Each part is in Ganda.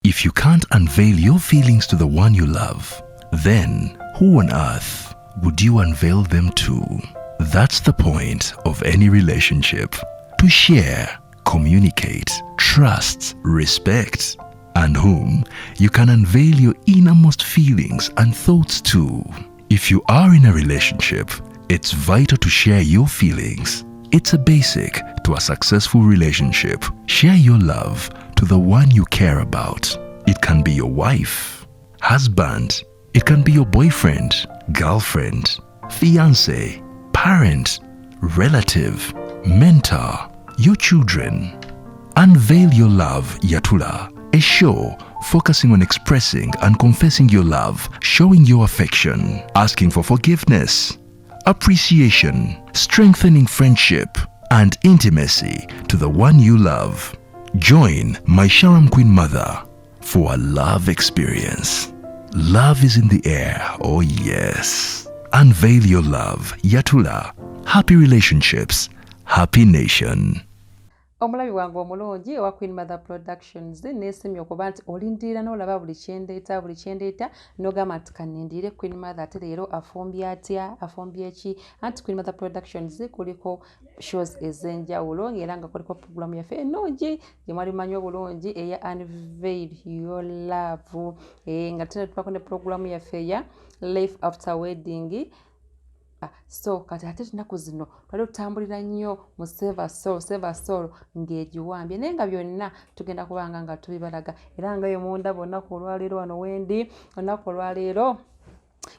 If you can't unveil your feelings to the one you love, then who on earth would you unveil them to? That's the point of any relationship. To share, communicate, trust, respect, and whom you can unveil your innermost feelings and thoughts to. If you are in a relationship, it's vital to share your feelings. It's a basic to a successful relationship. Share your love to the one you care about. It can be your wife, husband, it can be your boyfriend, girlfriend, fiance, parent, relative, mentor, your children. Unveil your love, Yatula, a show focusing on expressing and confessing your love, showing your affection, asking for forgiveness, appreciation, strengthening friendship and intimacy to the one you love. Join my Sharam Queen Mother for a love experience. Love is in the air, oh yes. Unveil your love, Yatula. Happy relationships, happy nation. Omulabi wangu omulungi owa Queen Mother Productions neesimye okuba nti olindirira n'olaba buli kyendeeta n'ogamba nti kannindiire Queen Mother ate leero afumbye atya afumbye ki anti Queen Mother Productions kuliko shows ez'enjawulo ng'era nga kuliko programu yaffe ennungi gye mwali mumanyi obulungi eya Unveil Your Love nga tena tupako ne programu yaffe eya Life After Wedding. So kati ate tunaku zino twali tutambulira nnyo mu Save Soul ng'egiwambye naye nga byonna tugenda kubanga nga tubibalaga era nga yo munda bonna ku lwaleero wano wendi olunaku olwaleero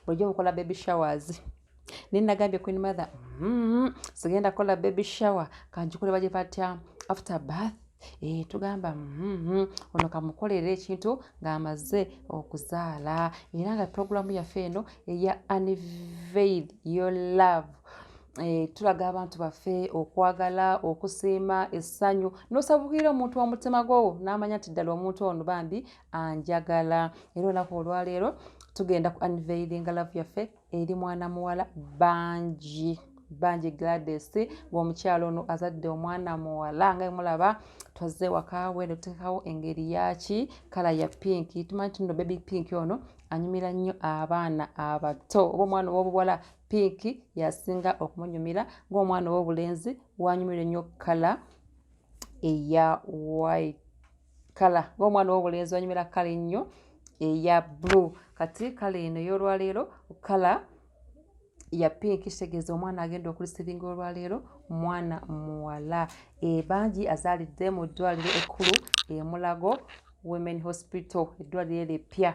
bulijjo mukola baby showers naye nagambye Queen Mother sigenda kukola baby shower kanjikole baje batya after birth tugamba ono kamukolera ekintu ng'amaze okuzaala era nga programu yaffe eno eya Unveil Your Love tulaga abantu baffe okwagala okusiima essanyu n'osabukira omuntu w'omutima gwo n'amanya nti ddala omuntu ono bambi anjagala era olunaku olwaleero tugenda ku unveiling love yaffe eri mwana muwala Banji Gladys ng'omukyalo ono azadde omwana muwala nga mulaba twazze Ewakawe netuteekawo engeri yaki kala ya pinki tumanyi nti nno baby pinki ono anyumira nnyo abaana abato oba omwana ow'obuwala pinki yasinga okumunyumira ng'omwana ow'obulenzi wanyumira nnyo kala eya white kala ng'omwana ow'obulenzi wanyumira kala ennyo eya blue kati kala eno y'olwaleero kala ya pink kitegeeza omwana agenda okulisivinga olwaleero mwana muwala Banji azaalidde mu ddwaliro ekkulu Mulago Women Hospital eddwaliro ery'eppya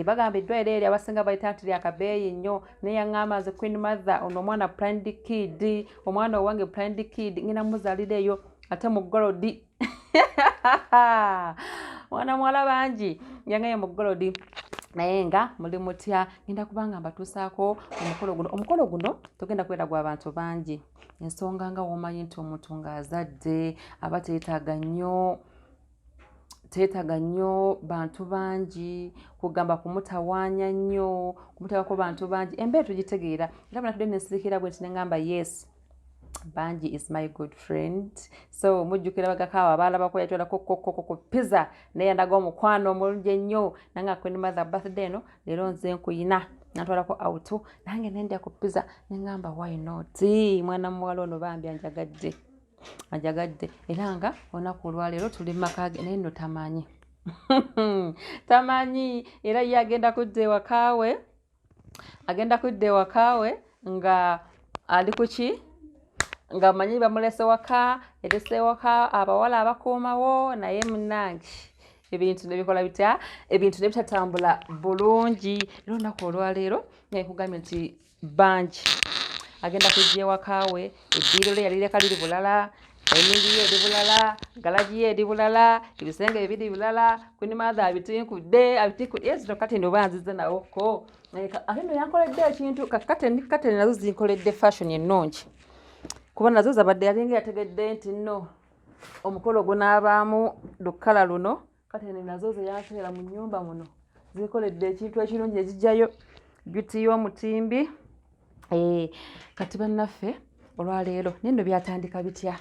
bagamba eddwaliro eryo abasinga bayita nti lyakabeeyi nnyo naye yaŋŋamba nze Queen Mother ono omwana planned kid omwana owange planned kid ngenda muzaalira eyo ate mu Golodi mwana muwala Banji yangaye mu Golodi naye nga muli mutya ngenda kubanga mbatuusaako omukolo guno tugenda kwetagwa abantu bangi ensonga nga womanyi nti omuntu ng'azadde aba teetaaga nnyo bantu bangi kugamba kumutawaanya nnyo kumutaako bantu bangi embeera tugitegeera era bonna tudde nensirikira bwe nti neŋŋamba yes Banji is my good friend so mujjukira bagakaawa abaalabako yatwalako kokoko pizza naye yandaga omukwano omulungi ennyo nanga Queen Mother birthday eno leero nze nkuyina natwalako auto nange nendya ku pizza neŋŋamba why not mwana muwala ono bambi anjagadde era nga olunaku olwaleero tuli mu maka ge naye nno tamanyi era ye agenda kudda Ewakawe nga ali kuki nga manyi bamulese waka edese waka abawala abakuumawo naye munnange ebintu nebikola bitya ebintu nebitatambula bulungi era olunaku olwaleero nkugambye nti Banji agenda kujja Ewakawe eddiiro lye yalireka liri bulala enyingi ye eri bulala galagi ye eri bulala ebisenge bibiri bulala Queen Mother abitinkudde zino kateni oba nzize nawoko ate nno yankoledde ekintu kateni nazo zinkoledde fashion ennungi kuba nazo zabadde yalinga yategedde nti nno omukolo gunaabaamu lukkala luno kateni nazo ze yanteera mu nnyumba muno zikoledde ekintu ekirungi ezijjayo beauty y'omutimbi kati bannaffe olwaleero nino byatandika bitya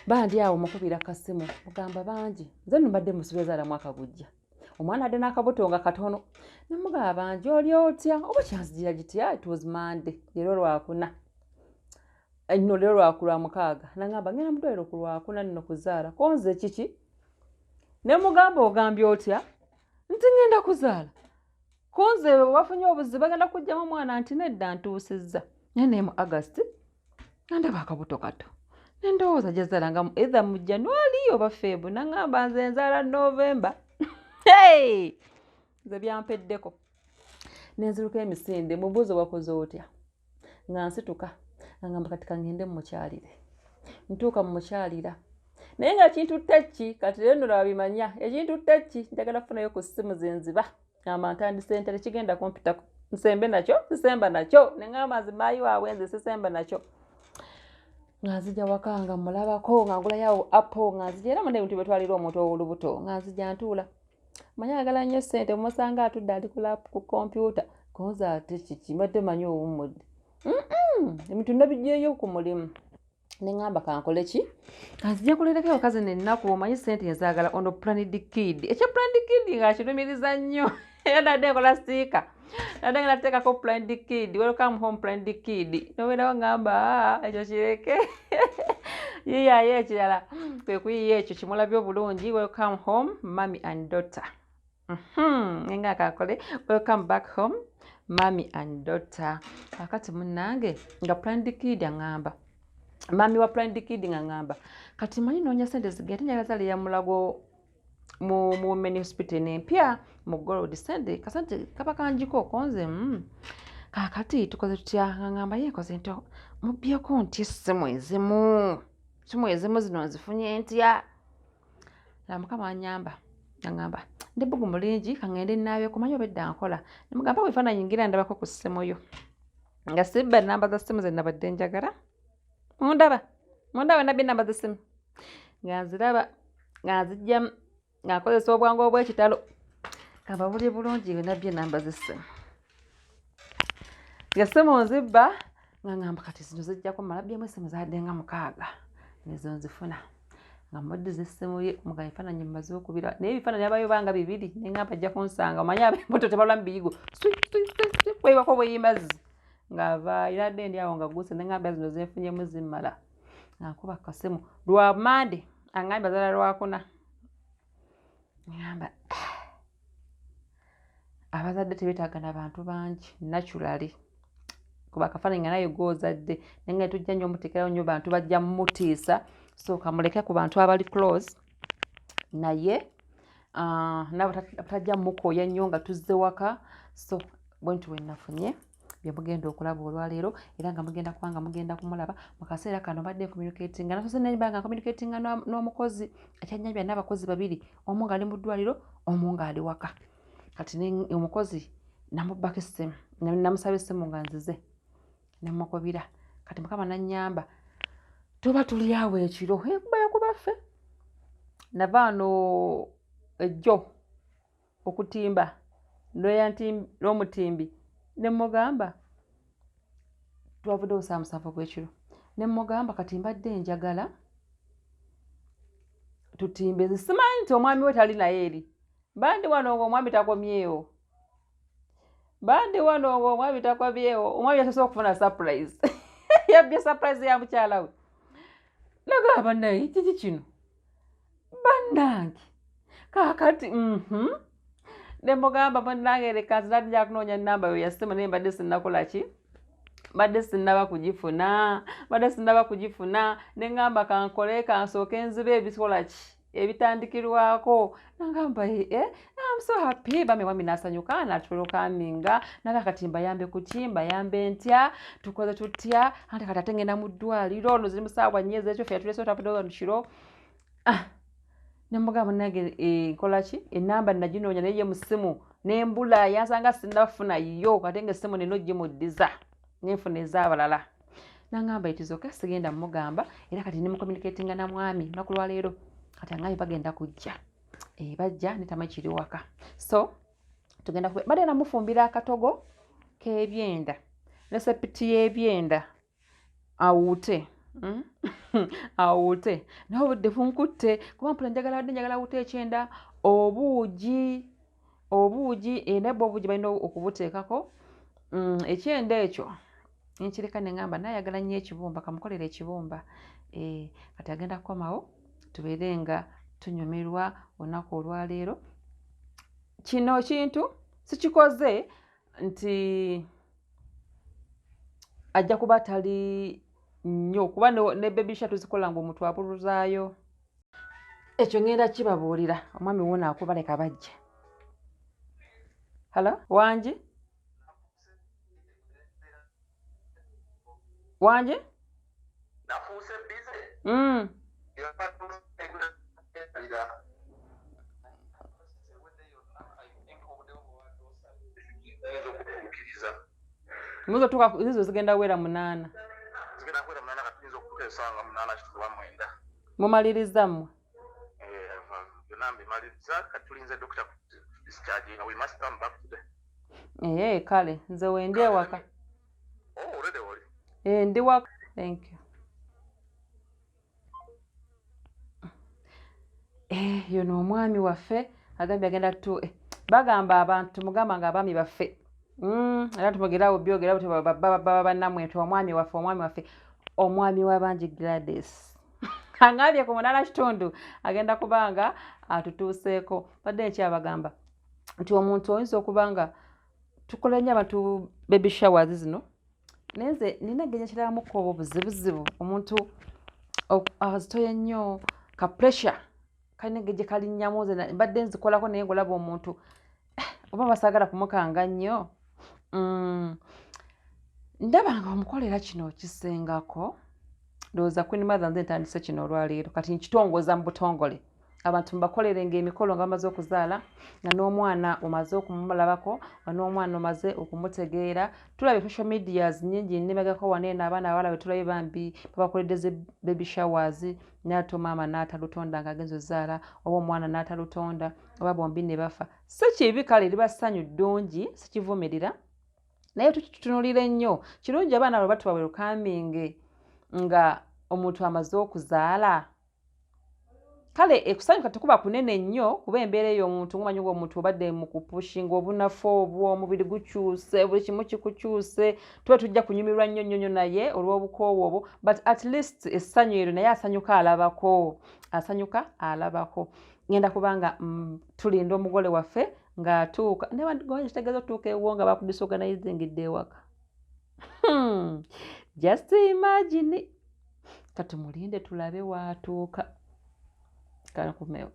bandi awo mukubira kasimu mugamba Banji nze nno mbadde musubiza ala mwaka gujja omwana adde n'akabuto nga katono namugamba nti oli otya oba kyanzijira gitya it was Monday leero lwakuna nno leero lwakulwa mukaaga nangamba ngenda mudwaliro ku lwakuna nno kuzaala konze kiki ne mugamba ogambye otya nti ngenda kuzaala konze wafunye obuzibu bagenda kujjamu omwana nti nedda ntuusizza naye mu August nandaba akabuto kato nendowooza gyazaalanga either mu January oba February nangamba nze nzaala November nze byampeddeko nenziruka emisinde mubuuzo wakoze otya nga nsituka nangamba kati kangende mumukyalire ntuuka mumukyalira naye nga kintu tekki kati leero nolaba bimanya ekintu tekki njagala kufunayo ku ssimu zenziba ngamba ntandise ntere kigenda kumpitako nsembe nakyo sisemba nakyo nengamba nze maayi waabwe nze sisemba nakyo nga nzija waka nga mulabako nga ngulayo apple nga nzija era munda ebintu byetwalira omuntu ow'olubuto nga nzija ntuula manya ayagala nnyo ssente mumusanga atudde ali ku kompyuta konze ate kiki mbadde manyi owummudde ebintu nabijjeeyo ku mulimu nengamba kankole ki kanzija kulerako abakazi nennaku omanyi ssente ezaagala ono Planned Kid ekya Planned Kid nga kirumiriza nnyo era nadde nkola siika nadde nga nateekako Planned Kid welcome home Planned Kid nobeerawo ngamba ekyo kireke yiyayo ekirala kwe kuyiya ekyo kimulabye obulungi welcome home mommy and daughter nga kakole welcome back home mommy and daughter akati munnange nga Planned Kid aŋŋamba mami wa Planned Kid ngamba kati manyi noonya ssente zigenda njagala zaali ya mulago mu meni hospital nempya mu Gold ssente kasente kaba kanjiko konze kakati tukoze tutya ngamba yekoze nto mubyeko nti essimu ezimu zino nzifunye ntya la mukama anyamba ngamba ndi bugu mulingi kangende naabe kumanyi obedda nkola nimugamba wefaananyi ngira ndabako ku ssimu yo nga sibba namba za ssimu ze nabadde njagala mundaba nabye namba z'essimu nga nziraba nga nzijjamu nga nkozesa obwangu obw'ekitalo kaba buli bulungi nabye namba z'essimu ng'essimu nzibba nga ngamba kati zino zijjako malabyemu essimu zadde nga 6 nezo nzifuna nga muddiza essimu ye muga ebifaananyi mmaze okubira naye ebifaananyi abayo banga 2 nengamba ajja kunsanga omanyi ab'embuto tebalamu biyigo kwebako bweyimazzi ng'ava iradde ndi awo nga guse nengamba zino zenfunyemu zimmala nga nkuba kasimu lwa Monday angamba zala lwakuna ngamba abazadde tebetaaga na bantu bangi naturally kuba akafaananyi nga naye gw'ozadde naye nga tujja nnyo omuteekerayo nnyo bantu bajja mumutiisa so kamuleke ku bantu abali close naye nabo tajja mukooya nnyo nga tuzze waka so bwentu wenafunye byemugenda okulaba olwaleero era nga mugenda kubanga mugenda kumulaba mu kaseera kano badde communicatinga nasoze nembanga communicatinga n'omukozi ekyannyambya n'abakozi 2 omu ng'ali mu ddwaliro omu ng'ali waka kati omukozi namubbako essimu namusaba essimu nga nzize nemukubira kati mukama nannyamba tuba tuli awo ekiro ekuba yakubaffe nava wano ejjo okutimba n'omutimbi nemugamba twavuddewo saa 7 gw'ekiro nemugamba kati mbadde njagala tutimbe zisimanyi nti omwami we tali naye eri bandi wano ng'omwami takomyewo omwami yasobola okufuna surprise yabbye surprise ya mukyala we nagamba naye kiki kino bannange kaakati nemugamba munnange leka nze nadija kunoonya nnamba yo ya ssimu naye mbadde sinnakola ki mbadde sinnaba kugifuna nengamba kankole kansooke nzibe ebikola ki ebitandikirwako nangamba I'm so happy bame wami nasanyuka natulokaminga naga kati mbayambe kuki mbayambe ntya tukoze tutya ante kati ate ngenda mu ddwaliro ono ziri mu ssaawa nnyezi ekyo ffe yatulese otapuddewo kiro nemugamba nange nkola ki ennamba naginoonya naye ye mu ssimu nembula yansanga sinnafuna yo kate nga essimu nino gimuddiza nenfuna ez'abalala nangamba itizoka sigenda mugamba era kati nemucommunicatinga na mwami lunaku lwaleero kati angaye bagenda kujja bajja netama kiri waka so tugenda badde namufumbira akatogo k'ebyenda resepiti y'ebyenda awuute nawe obudde bunkutte kuba mpula njagala awuute ekyenda obuugi obuugi enabwo obuugi balina okubuteekako ekyenda ekyo nkireka ne ngamba nayagala nnyo ekibumba kamukolera ekibumba kati agenda kukomawo tubeere nga tunyumirwa olunaku olwaleero. Kino kintu sikikoze nti ajja kuba tali nnyo kuba ne baby sha tuzikola nga omuntu abuluzaayo. Ekyo ngenda kibabuulira omwami wuno akubaleka bajja. Hello Wanji? Wanji? Nafuuse bize. Muzo tuka zizo zigenda wera 8. Zigenda wera 8 katuliza okutuka esanga 8 kituwa mwenda. Mumalirizamu. Yonambi maliriza katulinze doctor discharge. We must come back today. Kale nze wende waka. Oh, already wali. Ndi waka. Thank you. Yono omwami waffe agambye agenda bagamba abantu mugamba nga abaami baffe. Era tumugerawo byogerawo baba bannamwe omwami waffe omwami w'abangi Gladys. Angabye ku 8 agenda kubanga atutuuseeko. Badde ekyabagamba nti omuntu oyinza okubanga tukola nnyo abantu baby showers zino. Nenze nina genya kiralamu ko obuzibuzibu omuntu azitoye nnyo ka pressure kane geje kali nnyamuze badde nzikolako naye ngolaba omuntu oba basagala kumukanga nnyo. Ndabanga omukolera kino kisengako ndowooza Queen Mother nze ntandise kino olwaleero kati nkitongoza mu butongole abantu mbakolerenga emikolo nga bamaze okuzaala nga n'omwana omaze okumulabako n'omwana omaze okumutegeera. Tulabye social medias nnyingi nnimegako waneeno abaana abawala betulabe bambi babakoledde ze baby showers n'ate maama n'atalutonda ng'agenza ozaala oba omwana n'atalutonda oba bombi ne bafa. Si kibi kale liba ssanyu ddungi sikivumirira naye tukitunulire nnyo. Kirungi abaana bwe batuba welcoming nga omuntu amaze okuzaala. Kale ekusanyuka tekuba kunene nnyo kuba embeera eyo omuntu ngumanyi ng'omuntu obadde mu kupushinga obunafu obwo omubiri gukyuse buli kimu kikukyuse tuba tujja kunyumirwa nnyo naye olw'obukoowu obwo but at least essanyu eryo naye asanyuka alabako. Ngenda kubanga tulinda omugole waffe ng'atuuka kitegeeza otuuka ewo nga bakudisorganizing dde ewaka. Just imagine katumulinde tulabe waatuuka. Kana kumeo.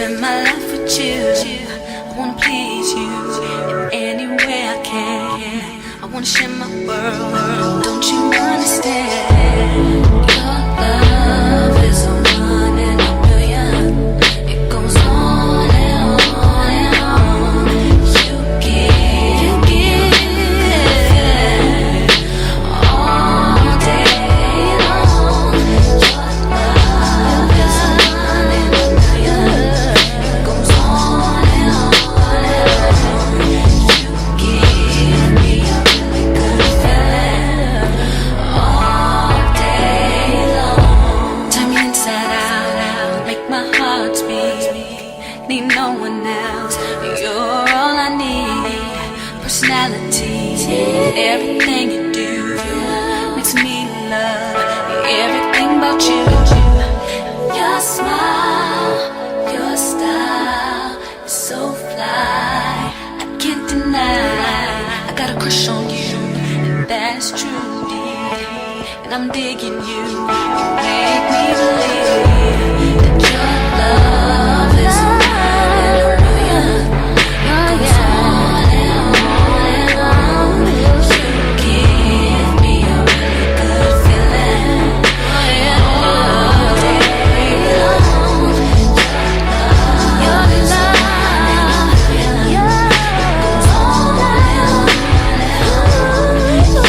spend my life with you. I wanna please you in any way I can. I wanna share my world. Don't you understand? Your love is a one in a million. It goes on and on and on. You give all day long. Your love is a one in a million. It goes on and on and on. You give me a really good feeling all day long. Turn me inside out, make my heart speak. Need no one else, you're all I need. Personality, everything you do makes me love everything about you. Your smile, your style is so fly, I can't deny. I got a crush on you, and that's true, and I'm digging you. You make me believe that your love is a one in a million. It goes on and on and on. You give me a really good feeling all day long. Your love, it goes on and on. You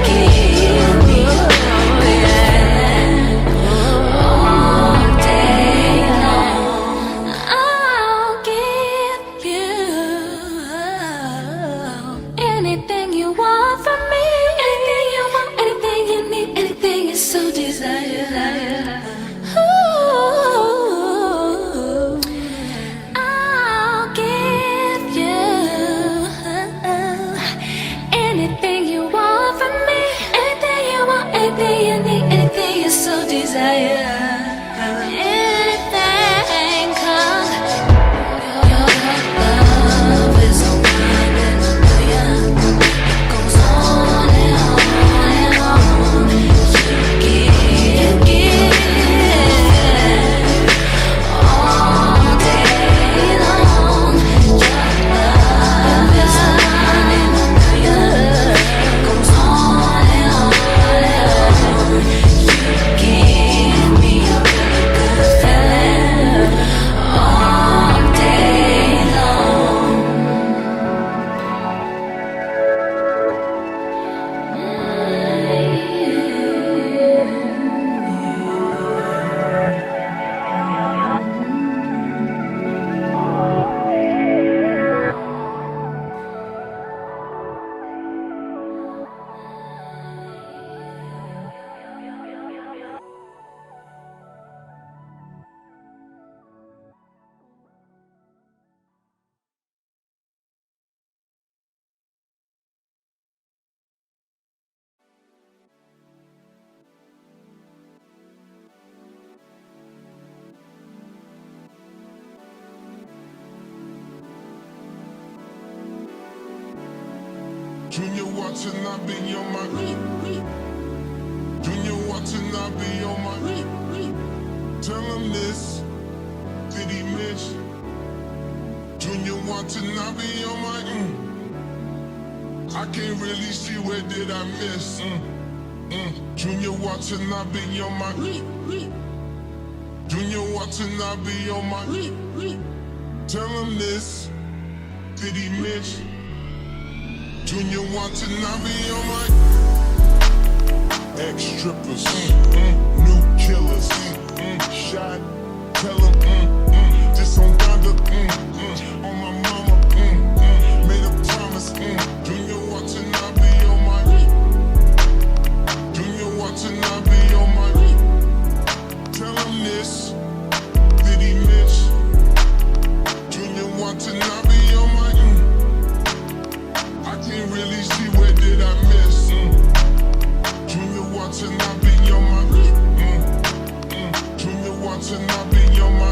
give me a really good feeling all day long. I'll give you anything you want from me. Anything you want, anything you need, anything you so desire. Ooh, I'll give you anything you want from me. Anything you want, anything you need, anything you so desire. Anything, 'cause your love is a one in a million. It goes on and on and on. You give all day long. Your love is a one in a million. It goes on and on and on. You give me a really good feeling all day long. Junior Watanabe on my Junior Watanabe on my tell him this, did he miss? Junior Watanabe on my I can't really see where did I miss. Junior Watanabe on my Junior Watanabe on my tell him this, did he miss? Junior Watanabe on my ex-strippers, new killers, shot, tell him, just on Donda, on my mama, made a promise, Junior Watanabe on my Junior Watanabe on my tell him this, did he miss? Junior Watanabe on my I can't really see where did I miss. Junior Watanabe on my Junior Watanabe on my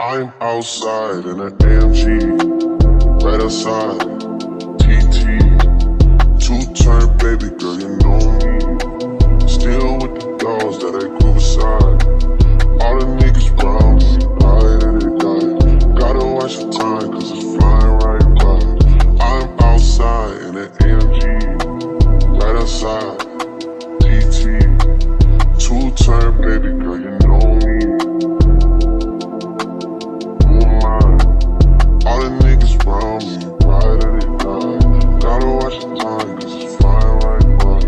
I'm outside in an AMG, right outside, TT. Two-turn baby girl, you know me. Still with the dogs that I grew beside. All the niggas round me, ride and they die. Gotta watch the time, cause it's flying right by. I'm outside in an AMG, right outside, TT. Two-turn baby girl, you know me. Who am I? All the niggas round me, ride and they die. Gotta watch the time, cause it's flying right by.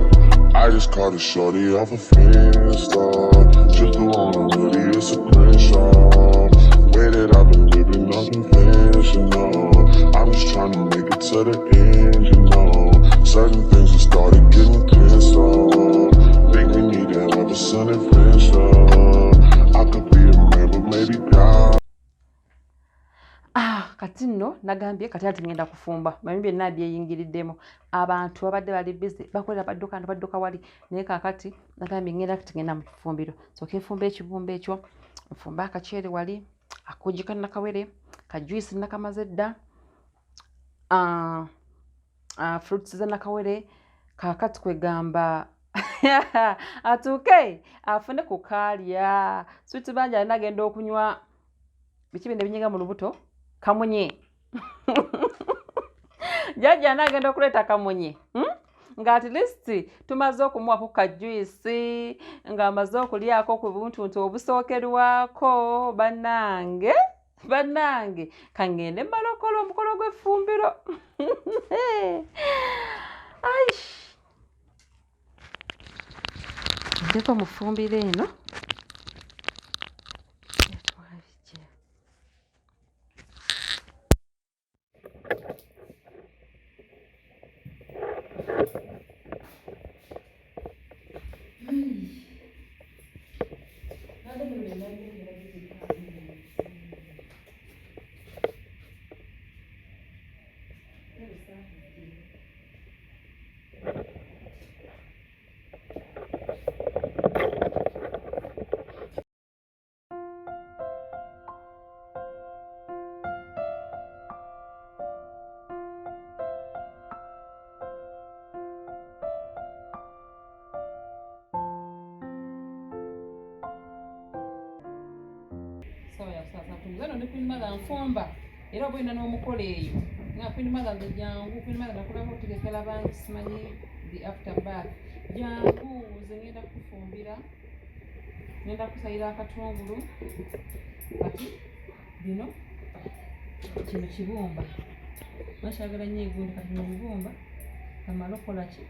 I just caught a shorty off a Finsta. Just the one really, it's a screenshot. Way that I've been living unconventional. I'm just trying to make it to the end, you know. Certain things have started getting tense up. Think we need to have a sun adventure. I could be a man, but maybe God. Kati nno nagambye kati ati ngenda kufumba mami byonna byeyingiriddemu abantu babadde bali busy bakolera badduka wali naye kakati nagambye ngenda kutigenda mu kifumbiro soka enfumba ekibumba ekyo nfumba akaceere wali akujika nakawere kajuisi nakamaze dda fruits za nakawere kakati kwegamba atuuke afune ku kaalya switi banja nagenda okunywa biki bino ebinyiga mu lubuto kamunye jajja nagenda okuleeta kamunye nga at least tumaze okumuwako kajuisi ng'amaze okulyako ku buntuntu obusookerwako bannange kangende malokola omukolo gw'effumbiro ndeko mu ffumbiro eno Zano ndi Queen Mother nfumba era oba olina n'omukola eyo nga Queen Mother nze jangu Queen Mother nakulaba otegekera bangi simanyi the after bath jangu nze ngenda kufumbira ngenda kusayira akatungulu kati bino kino kibumba bakyagala nnyo egundi kati bino bibumba kamala okola ki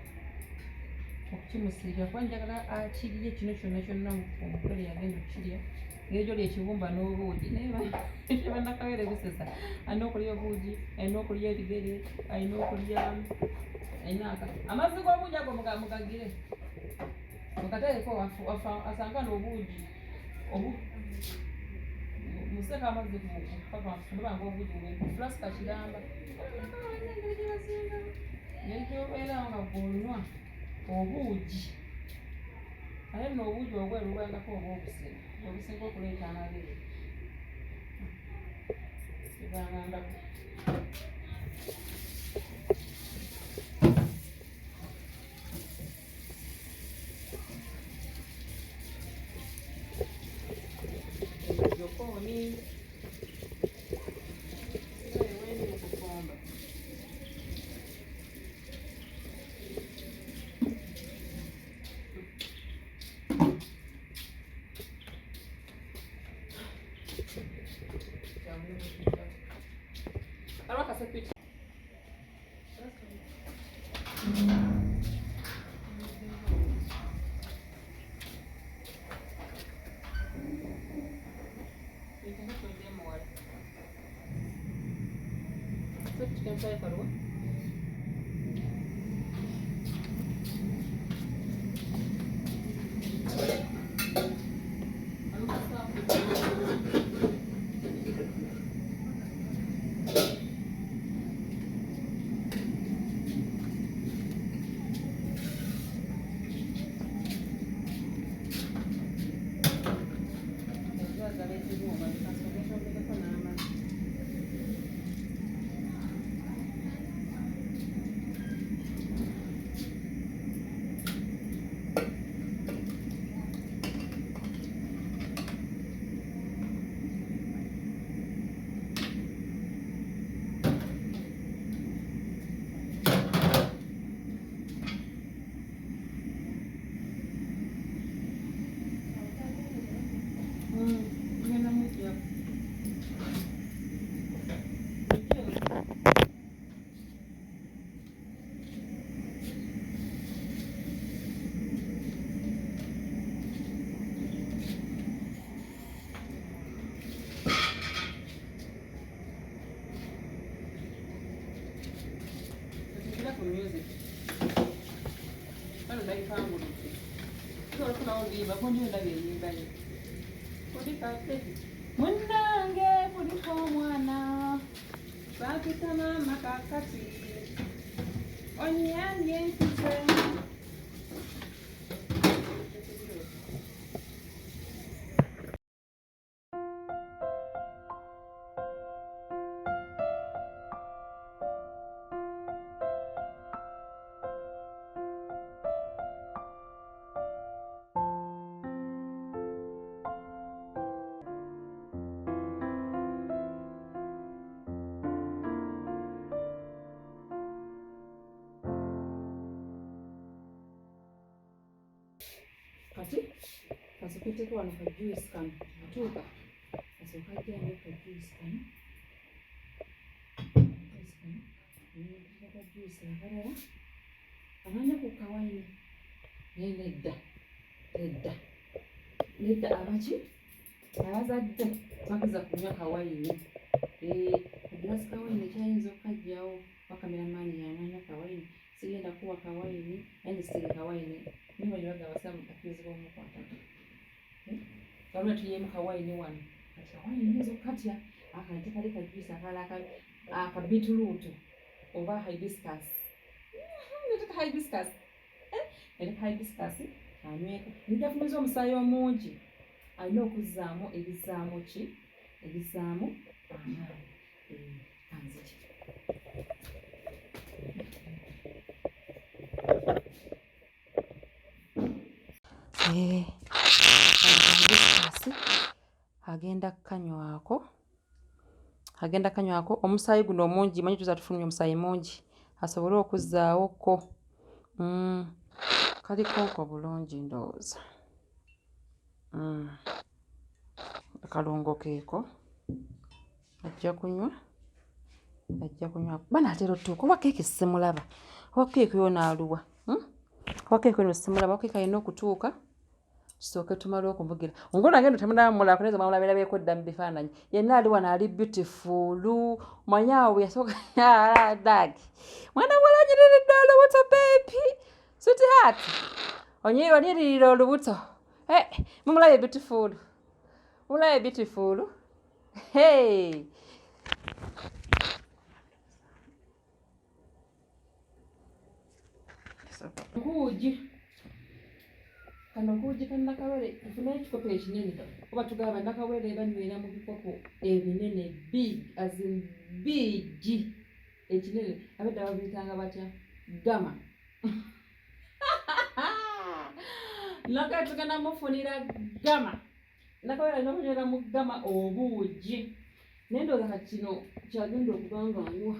okukimusirika kuba njagala akirye kino kyonna kyonna omukole yagenda okukirya ng'ekyo lyekibumba n'obuugi naye bannakawere bisesa alina okulya obuugi alina okulya ebigere alina okulya amazzi g'obuugi ago mugagire mukateeko asanga n'obuugi museka amazzi kubanga obuugi fulasika kiramba ng'ekyobeerawo nga gw'onywa obuugi ate nno obuugi obweru bwendako oba obusinga obusinga okuleeta amabere ebangandako jokooni ewendi mukufumba kuyimba kundi ndabye yimbayo kulikate munnange kuliko omwana bakita maama kakati onyambye nkise kati kasukiteko wano ka juice kano atuuka kasooka ajjange ka juice kano ka juice akalala abanja ku kawayini naye nedda abaki abazadde bakiza kunywa kawayini egilasi kawayini ekyayinza okukajjawo bakameramaani yananya kawayini sigenda kuwa kawayini yani siri kawayini nibanyoga abasamu akizibwa omukwatako kalula tuyemu kawayini wano kati kawayini ezo katya akanti kali kajuisi akalala akabituluutu oba hibiscus neteka hibiscus ereka hibiscus anyweko nigafumiza omusaayi omungi alina okuzzaamu ebizaamu ki ebizaamu amaanyi kanziki agenda kanywako omusaayi guno omungi manyi tuza tufulumya omusaayi mungi asobole okuzaawoko kaliko bulungi ndowooza akalungo keeko ajja kunywa bana atera otuuka oba keeki simulaba oba keeki yonaaluwa oba keeki eno simulaba keeki alina okutuuka tusooke tumale okumugira ongola ngendo temunamulaba kuneza mwamulabirabyeko dda mu bifaananyi yenna ali wano ali beautiful manyaawo yasooka dagi mwana mulanyiriridde olubuto beepi sweetheart onyiriririra olubuto mumulabe beautiful hey kano kuugi ka Nakawere ifuna ekikopo ekinene oba tugamba Nakawere banywera mu bikopo ebinene big as in big ekinene abadde babiyitanga batya gama Nakawere tugenda mufunira gama Nakawere alina okunywera mu gama obuugi naye ndowooza kati kino kyagenda okubanga anywa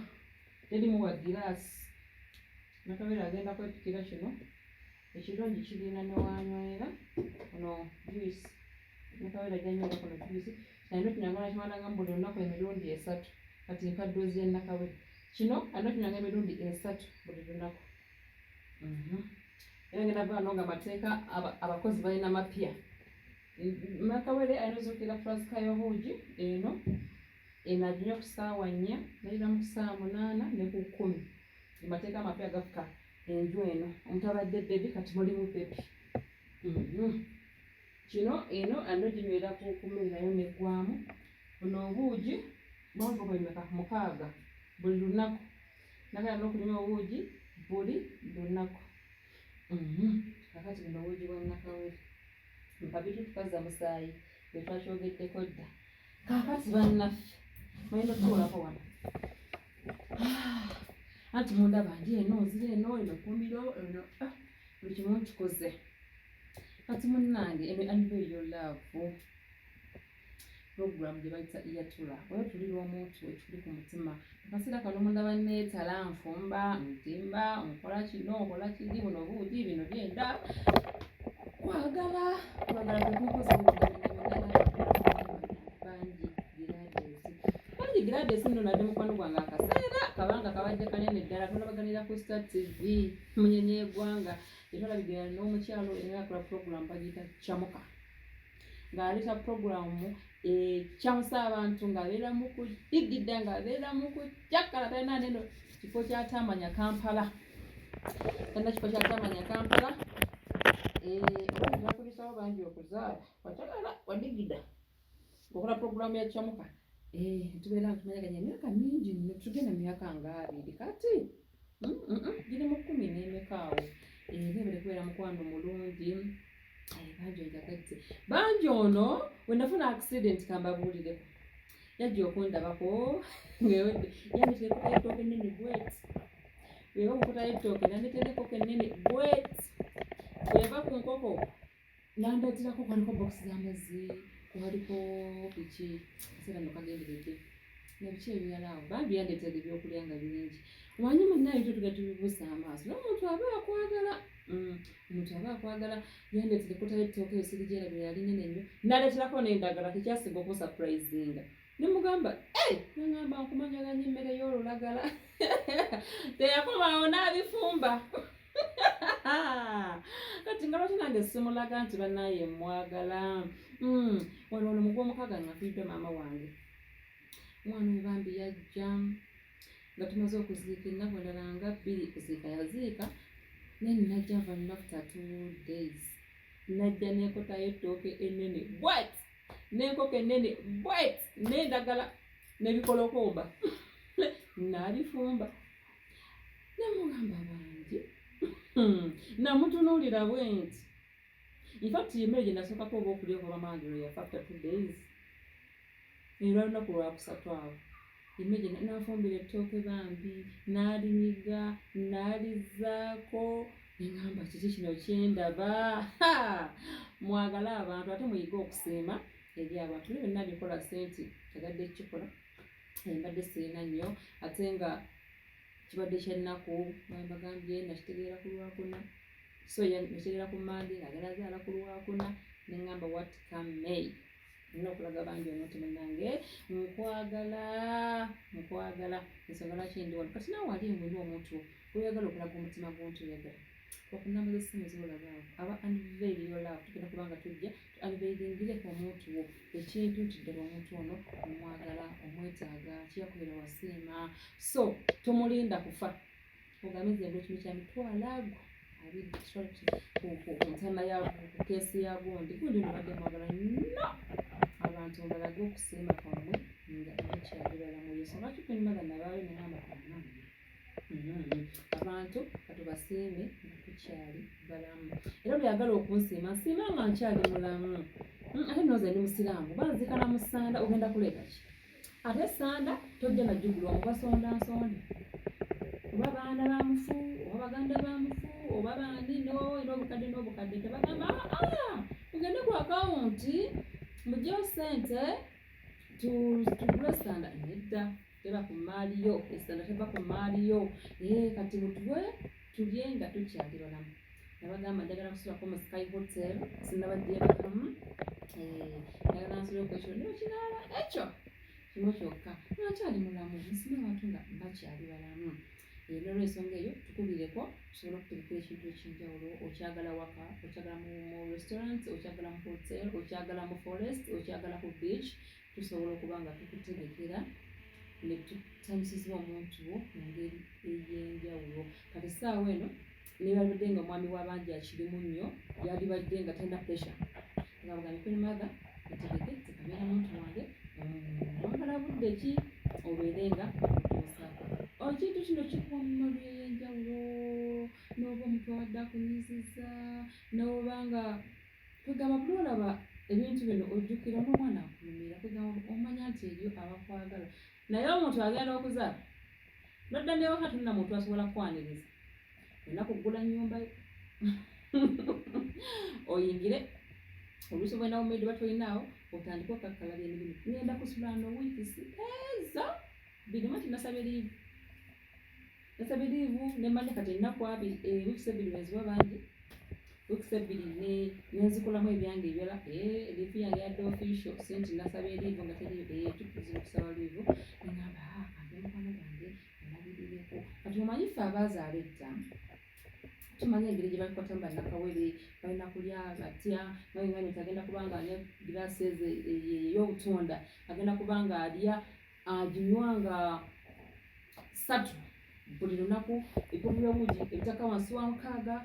terimu wa giraasi Nakawere agenda kwepikira kino ekirungi kirina newanywera ono juice Nakawere ajjanywera kuno juice alina okinywanga nakimalanga mu buli lunaku emirundi 3 kati nkadoozi ya Nakawere kino alina okinywanga emirundi 3 buli lunaku era ngenda vano nga amateeka abakozi balina mapya Nakawere alina ozuukira flasika y'obuugi eno aginywa ku ssaawa 4 nayira mu ssaawa 8 ne ku 10 amateeka amapya gafuka enju eno omutabadde bebi kati mulimu bebi kino eno alina oginywera ku mmere nayo neggwamu buno obuugi bwongo bwemeka 6 buli lunaku Nakawere alina okunywa obuugi buli lunaku kakati buno obuugi bwa Nakawere mpabitu tukaza musaayi bwetwakyogeddeko dda kakati bannaffe mulina okutuulako wano anti mundaba ndi eno nzire eno eno kumbiro eno buli kimu nkikoze kati munnange emianveyo laavu program gye bayita iyatula oyo tulira omuntu ekuli ku mutima akaseera kano mundaba neetala nfumba ntimba nkola kino nkola kiri buno buugi bino byenda kwagala tetukoze bangi giradesi nno nadde mukwano gwange akaseera kabanga kabadde kanene ddala tulabaganira ku Star TV munyenye eggwanga etwalabigira n'omukyalo era akola program bagiyita Kyamuka ng'aleeta programu ekyamusa abantu ng'abeera mu kudigidda ng'abeera mu kujakkala talina neno kifo kyatamanya Kampala talina kifo kyatamanya Kampala bakulisawo bangi okuzaala wakyagala wadigida okola puroguramu ya kyamuka tubeera nga tumanyaganya emyaka mingi nno tugenda mu myaka nga 2 kati giri mu 10 n'emeka awo nebere kubeera mukwano mulungi bangi onjagadde bangi ono we nafuna accident kambabuulireko yajja okundabako yanditereko ettooke ennene bwet weba okutayo ettooke nanditereko kennene bwet weva ku nkoko nandatirako kwaliko bokisi z'amazzi kwaliko biki eseera nokagenderedde nabiki ebirala awo bambi yandeetera ebyokulya nga bingi omanyi munnayo tutuga tubibuusa amaaso n'omuntu aba akwagala yandeetera kutayo ettooke esiri gyerabira yali nene nnyo naleeterako n'endagala tekyasinga okusapurayizinga nemugamba nangamba nkumanyaganya emmere y'olulagala teyakomawo n'abifumba kati nga lwaki nange simulaga nti bannaye mwagala wano mugw'omukaaga ngafidde maama wange omwana we bambi yajja nga tumaze okuziika ennaku endala nga 2 kuziika yaziika naye najja nva nina after 2 days najja nenkotayo ettooke ennene bwet n'enkoko ennene bwet n'endagala n'ebikolokomba n'abifumba namugamba bangi namutunuulira bwenti infact emmere gye nasookako oba okulya okuba mangiro yafa after 2 days era lunaku lwakusatu awo emmere gye nanfumbira ettooke bambi n'alinyiga n'alizaako neŋŋamba kiki kino kyendaba mwagala abantu ate muyige okusiima eri abantu bye byonna bikola senti kyagadde kikola mbadde sirina nnyo ate nga kibadde kyennaku mbagambye nakitegeera ku lwakuna so nakitegeera ku Monday ng'agenda azaala ku lwakuna neŋŋamba what come May nina okulaga bangi onoti munnange nkwagala ensonga lwaki ndi wano kati naawe ali engwini omuntu oyagala okulaga omutima gw'onti oyagala wakunamba z'essimu ziolabaawo aba unveil your love tugenda kubanga tujja unveiling omuntu wo ekintu kiddala omuntu ono omwagala omwetaaga kiyakubira wasiima so tomulinda kufa ogamize endo ekimu kya mitwalo ago omutanda ku keesi ya gundi nibadde mwagala no abantu mbalage okusiima kwamwe nga ekyagibala mu yesu lwaki kwenimala nabaawe neŋamba konna abantu katubasiime nga tukyali balamu era bweyagala okunsiima nsiima nga nkyali mulamu ate nooza ndi musiraamu banzikana mu ssanda ogenda kuleeta ki ate sanda tojja najjugulwa mubasondansonda oba baana bamufu oba baganda bamufu oba bandi n'obukadde tebagamba tugende ku akawunti mugyewo sente tugule sanda nedda teba ku maaliyo esanda teba ku maaliyo kati mutuwe tulye nga tukyali balamu nabagamba njagala kusulako mu Sky Hotel sinabaddyebakamu njagala nsuleko ekyo nekinaaba ekyo kimu kyokka nakyali mulamu nsina abantu nga bakyali balamu n'olwensonga eyo tukubireko tusobole okutegekera ekintu ekyenjawulo okyagala waka okyagala mu restaurant okyagala mu hotel okyagala mu forest okyagala ku beach tusobola okuba nga tukutegekera ne tutamisizibwa omuntu wo mu ngeri ey'enjawulo kati essaawa eno nebalibadde nga omwami w'abangi akirimu nnyo yalibadde nga talina pressure nga bugambye kwenimaaga etegeke tekabeera muntu wange wagala budde ki obeere nga otuusaako ekintu kino kikuwa mu malu ey'enjawulo n'oba omuntu awadde akunyiziza n'oba nga kwegamba buli olaba ebintu bino ojjukira n'omwana akulumira kwegamba omanya nti eryo abakwagala naye omuntu agenda okuzaala nodda newaka tulina muntu asobola kukwaniriza olina kuggula nnyumba yo oyingire oluusi bwena bumaidi batolinawo otandika okakkalabya emirimu ngenda kusula no wiikisi ezo birima ti nasabye liivu nemanya kati ennaku wiikisi 2 wenziwa bangi wiikisi 2 nenzikolamu ebyange ebirala liivu yange yadde official senti nasabye liivu nga teriyo tukuzira okusaba liivu neŋamba kange mukwano gange alabirireko kati omanyi ffe abazaala edda tumanyi engeri gye bakwatamu bannakawere balina kulya batya naye agenda kubanga alya giraasi ey'obutonda agenda kubanga alya aginywanga 3 buli lunaku ekkubo ly'obuugi ebitaka wansi wa mukaaga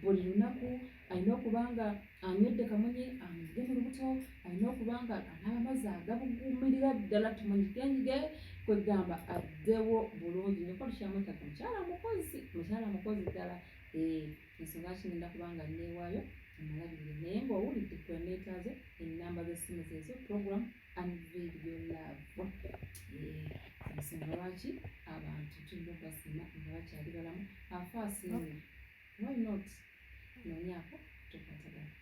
buli lunaku alina okuba nga anywedde kamunye anyige mu lubuto alina okuba nga anaaba amazzi agabuguumirira ddala tumanyigenge kwegamba addewo bulungi nyoka tukyamwetaka mukyala mukozi ddala ensonga kinenda kuba nga neewaayo amalabirire naye ng'owulidde kweneetaaze ennamba z'essimu zeezo program and video love ensonga lwaki abantu tulina okubasiima nga bakyali balamu afa asiimwe why not noonyaako tukwatagana.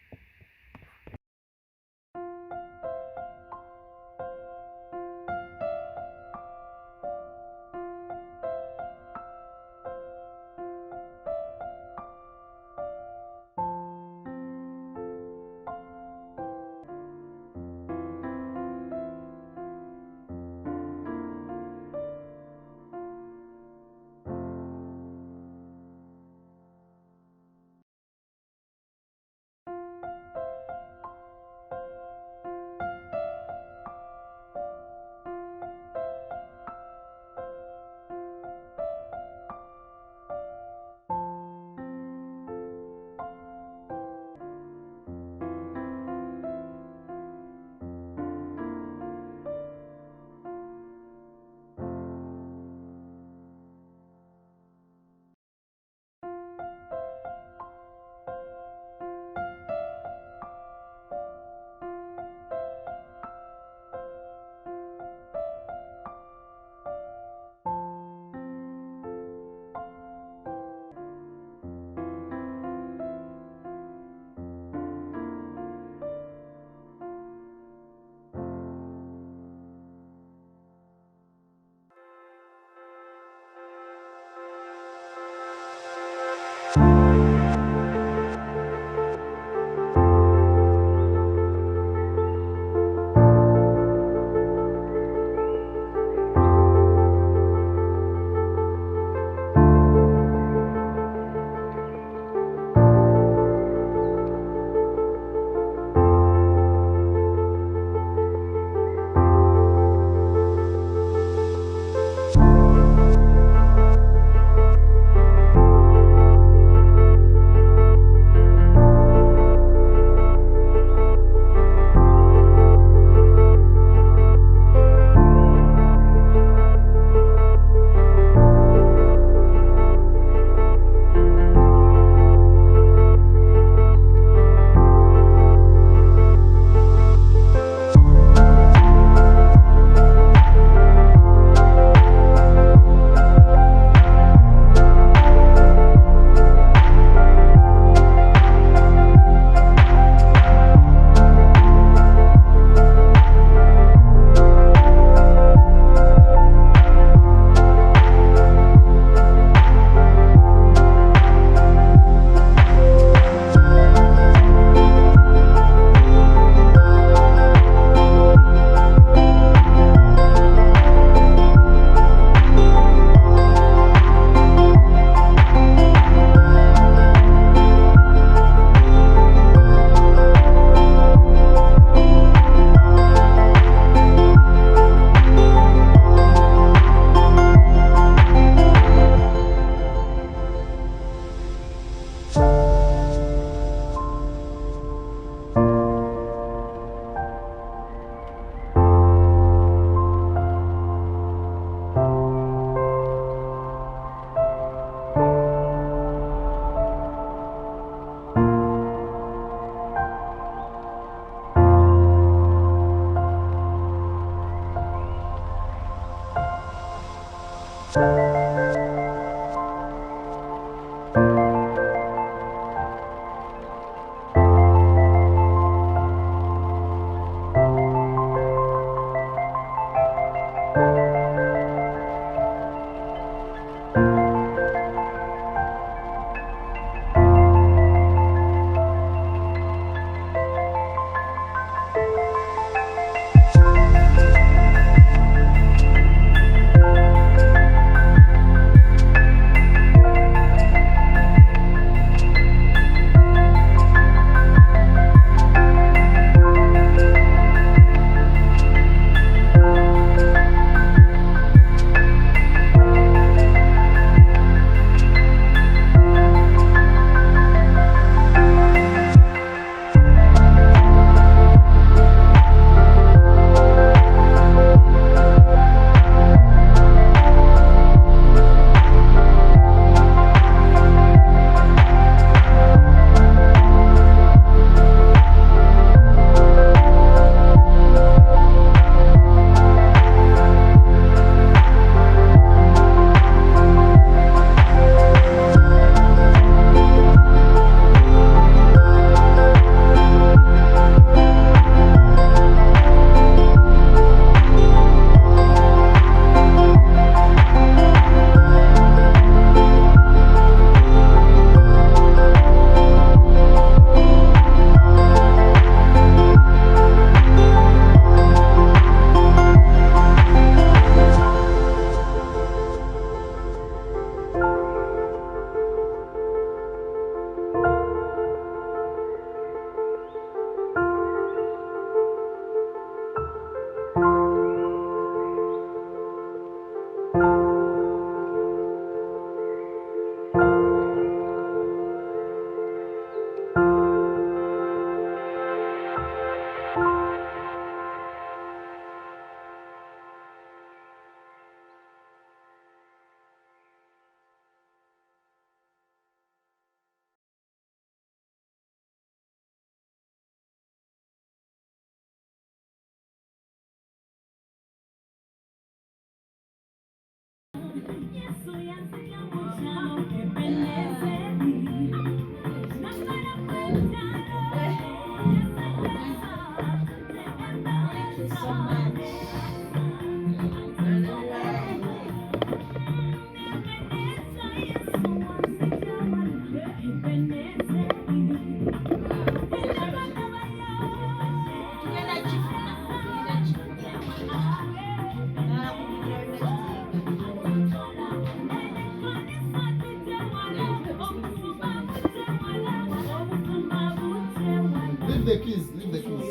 Leave the keys. Leave the keys.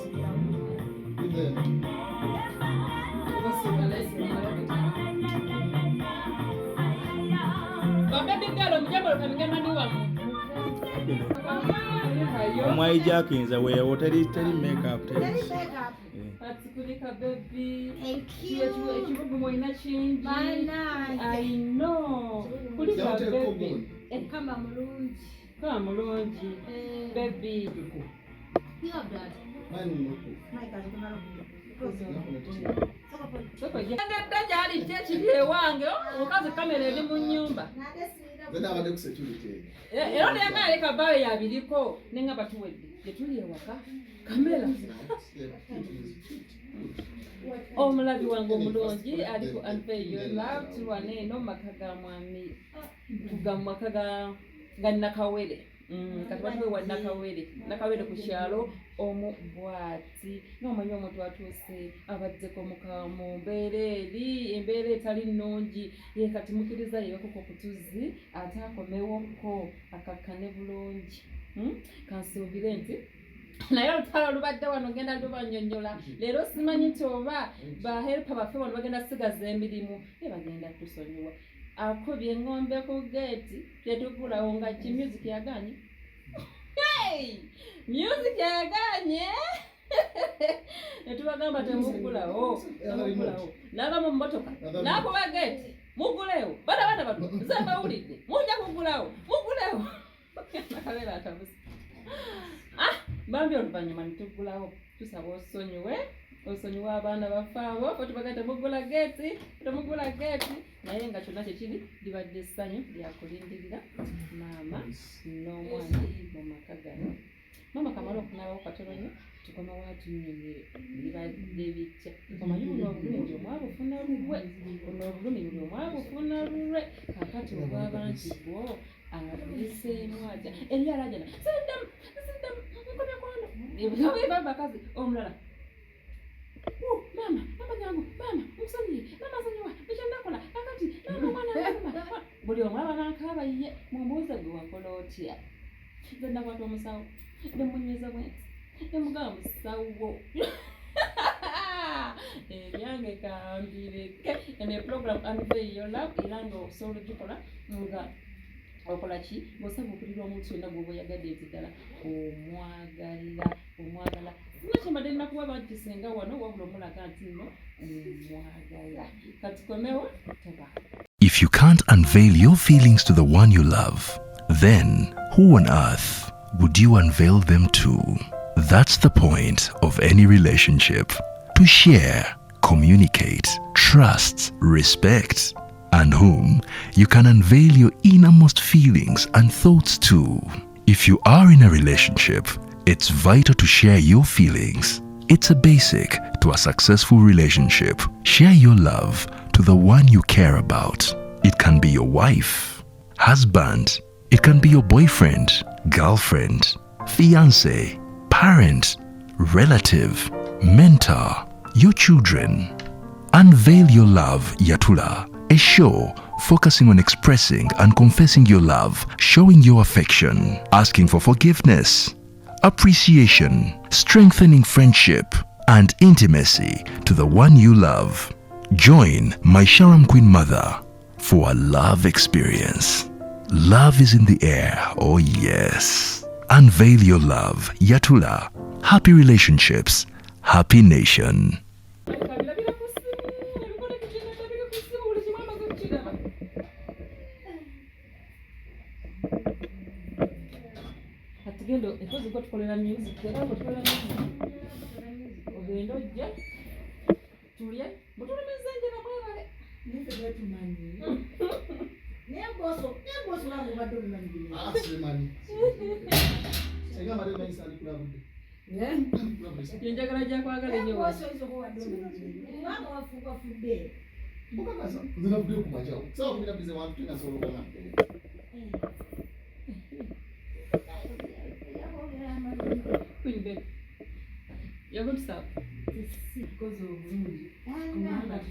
Leave them. omwayijakinza weewo teri makeup Atipulika baby. Thank Ekibugu mwina kingi. I know. Kulika Don't take baby. common. Kama mulungi. Kama mulungi. Baby. Your blood. Mine will not cook. My God, come on. Gyali kyekiri ewange omukazi kamera eri mu nnyumba Then I will security. era nenga aleka bawe yabiriko nenga batuwedde gyetuli ewaka kamera omulabi wange omulungi ali ku Azeyo Love tulwane eno maka ga mwami maka ga Nakawere kati batuwe wa Nakawere ku kyalo omu bwati n'omanyi omuntu atuuse abaddeko mukamu embeera etali nnungi ye kati mukkiriza yeekoko kutuzi ate akomewoko akakkane bulungi kansuubire nti naye olutalo lubadde wano genda lubanyonyola leero simanyi nti oba bahelpa baffe wano bagenda sigaza emirimu bagenda tusonyiwa akubye engombe ku geeti tetugulawo nga ki music yaganye music yaganye netubagamba temugulawo naba mu mmotoka nakuba geeti mugulewo bana bano nze mbawulidde mujja kugulawo mugulewo nakabeera atabusa bambi oluvannyuma netugulawo tusaba osonyiwe abaana baffe abo fe tubaga temugula geeti naye nga kyonna kyekiri libadde essanyu lyakulindirira maama n'omwana mu maka gano maama kamala okunabawo katono nnyo tukoma watunyonyere libadde bijja omanyi buno obulumi buli omwabufuna lulwe kakati obwabanti bwo abuliseemu atya ebyala jana siddamu nkomya kwano bakazi omulala mama jangu mama musonyiye mama sonyiwa ekyendakola akati mwana buli omu aba nankaba ye mumbuuze gwe wakola otya nze nakwata omusawo nemunyeza bwenti nemugaba musawo ebyange kambireke ene program Azeyo Love era nga osobola ogikola nga okola ki bw'osaba okulira omuntu yonna gwoba oyagadde eti ddala omwagala nakyembadde nnakuba banti senga wano wabula omulaga nti nno omwagala kati komewo teba. If you can't unveil your feelings to the one you love, then who on earth would you unveil them to? That's the point of any relationship. To share, communicate, trust, respect, and whom you can unveil your innermost feelings and thoughts to. If you are in a relationship, it's vital to share your feelings. It's a basic to a successful relationship. Share your love to the one you care about. It can be your wife, husband, it can be your boyfriend, girlfriend, fiance, parent, relative, mentor, your children. Unveil Your Love Yatula, a show focusing on expressing and confessing your love, showing your affection, asking for forgiveness, appreciation, strengthening friendship and intimacy to the one you love. Join my Sharam Queen Mother for a love experience. Love is in the air, oh yes. Unveil Your Love Yatula. Happy relationships, happy nation. Gendo ekozi ko tukolera music era ko tukolera music ogendo je tulye mutulumeze njera mwebale nise gwetumanyi ne Njagala gya kwagala ennyo You're good stuff. Because of mood.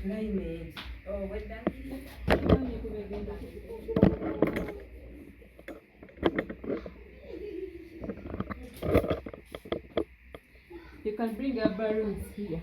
Climate. Oh, what that You can bring your balloons here.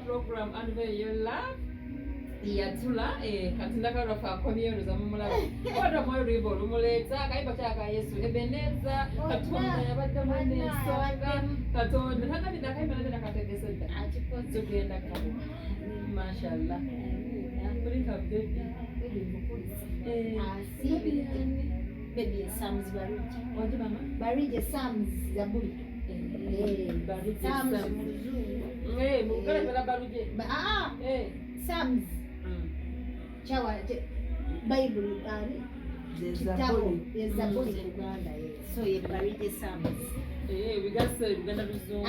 Program Azeyo Ewakawe katinda karofa akomyeru za mumulaba wada moyo ribo rumuleta kaiba chaka Yesu ebeneza katonda yabadde mwenesonga katonda nakabida kaiba nade nakategeseda achikoze kugenda kabo mashallah kulika baby baby Sam's bariji. wanje mama Bariji Sam's zaburi. bariji Sam's mukale pela baruje Sam's chawa Bible kitabu Zaburi Uganda so ye bariji Sam's bigase biganda bizungu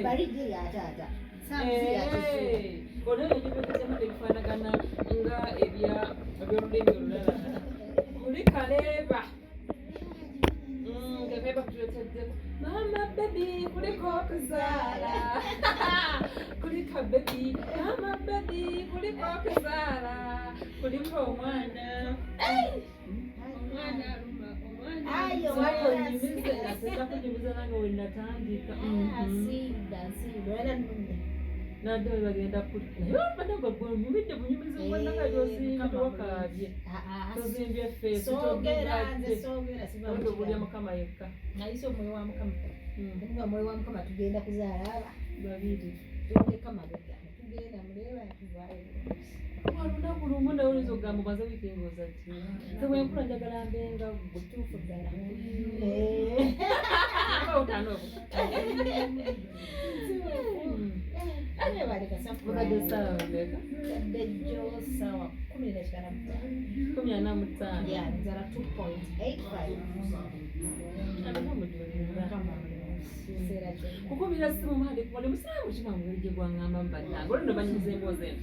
bariji ya tata Sam's ya tatu ono yibekeze mutefanagana nga ebya olulimi olulala kuli kaleba kaleba kutuletedde mama baby kuliko okuzaala kulika baby mama baby kuliko okuzaala kuliko omwana ayo omwana aseka kunyumiza nange wenatandika naddala bagenda naye mubidde bunyumizi bwannakajosinga tewakaabye tozimbye feesi obulya mukama yekka nayise omwoyo wa mukama omwoyo wa mukama tugenda kuzaala aba babiri tugenda mabega tugenda muleba yatuvaayo olunaku lumu ndawuliza okugamba omaze wiiki ngooza ti tebwenkula njagala mbenga butuufu ddala otanooko obadde saawa mbeka Dejo sawa 15 yeah nzala 2.85 kukubira simu mali kubone musamu kimangu gye gwangamba mbadde olwo banyuze emboozi eno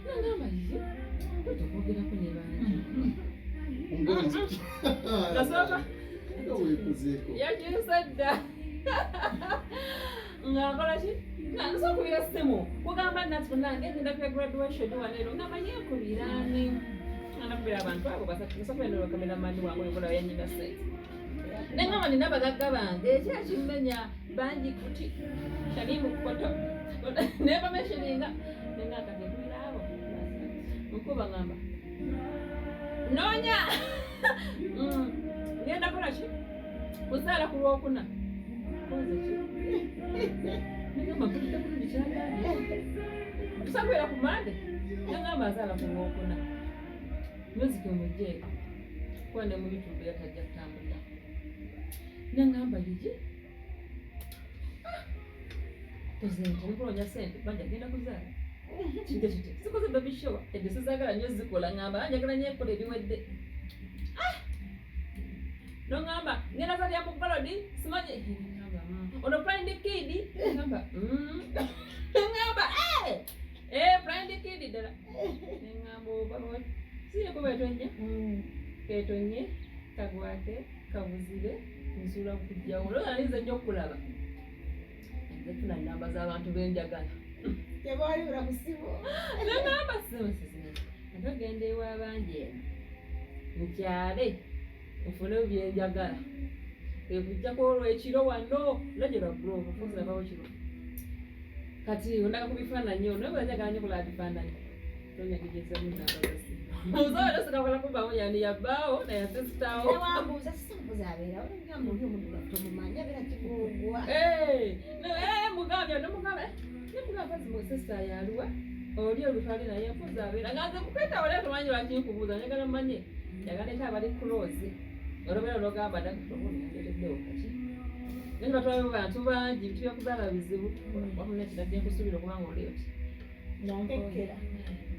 nangamba ye otokwogera ko ne bangi nasooka yakinsadda ngakola ki nasokubira simu kugamba nati nange ngenda kuya graduation waleero ngamba yenkubirani anakubira abantu abo basatu nsokubendera kameramani wange oyobola yanyina site nengamba nina bagagga bange ekyakimenya bangi kuti shalimu kukoto nebameshiringa nenga akatekubira abo nkuba ngamba Nonya. Ngenda kola ki? Kuzaala ku Lwokuna. Koze ki? Ningamba mpulidde bulungi kyagambye. Tusakubeera ku Mande. Ningamba azaala ku Lwokuna. Music omugyeeko. Kuba ne mu YouTube yatajja kutambulira. Ningamba yiki? Tuzente nikulonya sente banja genda kuzaala. Kinde sikoze baby shower. Edde sizagala nnyo zikola ngamba njagala nnyo ekola ebiwedde. Nongamba ngenda zalya mu Golodi simanyi ngamba ono Blind Kid ngamba ngamba Blind Kid dala ngamba oba siye ko betonye ketonye kagwate kabuzire nsula kujja ulo alize nnyo kulaba ndetuna namba z'abantu benjagala tebali ula kusibo ngamba simu ntogenda ewa banje mukyale ufune byenjagala ekujjako olw'ekiro wano lagera blog fuza bawo kiro kati ondaka kubifaananyi ono bwajagala nnyo kulaba bifaananyi tonyagigeza munnaabagasi muzoolo sikakola kubawo yani yabbaawo nayasisitawo newambuuza simukuzabeera olugamba oli omuntu gatomumanya beera kigugwa mugambya nemugamba zimusisita yaluwa oli olutwali naye mpuzabeera nganze mukwetawole tumanyi lwakinkubuuza njagala mmanye yagaleeta abali close olwobeera olwogamba dakirobonaereddewo kaki naye batwalamu bantu bangi bitu byakuzaala bizibu wamuna ekiragge nkusuubira okubanga oli oti nankekera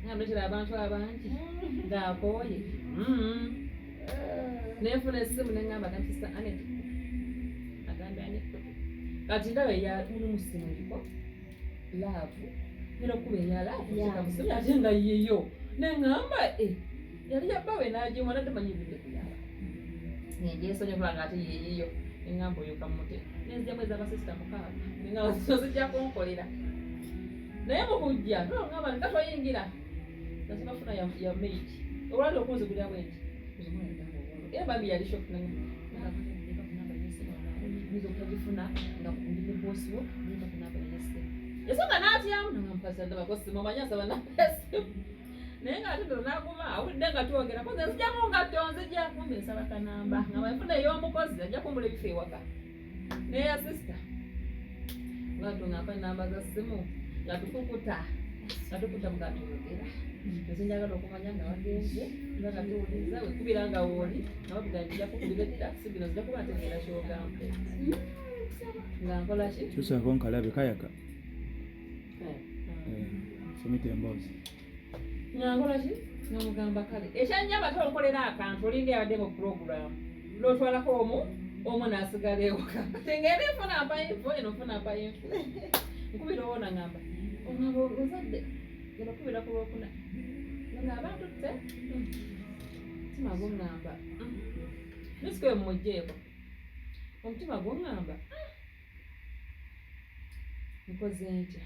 namletera abantu abangi ng'akooye nenfuna essimu neŋŋamba nampisa anet agambye anekko kati ndaba eyamuli mu ssimu eriko laavu era okuba eya laavu kikamusimu ate nga yiyo neŋŋamba yali yabbawe n'agimu nadde manyibidde kuyaba ngenjesonye kula nga ate yeyiyo neŋŋamba oyo kamute nenzijjamu ez'abasisita mukaaga neŋŋamba zino kunkolera naye mukujja noŋŋamba nikatoyingira nasibafuna ya maid olwali okunzigulira bwenti era bambi yali shop nizo kutagifuna nga kundine bosiwo nenda kunamba yesimu yasonga n'atyamu nangampasa ndabako simu omanyi asaba namba yesimu naye nga ate ndo naguma awulidde nga twogera koze nzijamu nga tonzija kumbe nsaba kanamba nga bafuna ey'omukozi ajja kumbula ebifo ewaka naye asista nga tungamba namba za simu nga tukukuta nga tuyogera ezinjagala okumanya nga wagenze nga katuwuliza wekubira nga wooli nga bavuga njija kukubira etakisi bino zijja kuba ntegeera kyogamba nga nkola ki kyusako nkalabe kayaka somita emboozi nyankola ki nomugamba kale ekyanyamba tolkolera akantu olinga yabadde mu program lotwalako omu n'asigala ewaka tengeri nfuna mpayinfo eno nfuna mpayinfo nkubira owona ngamba ongamba ozadde genda kubira ku Lwokuna nga abantu tte omutima guŋŋamba nisikoyo mumugjeeko omutima guŋŋamba nkoze ntya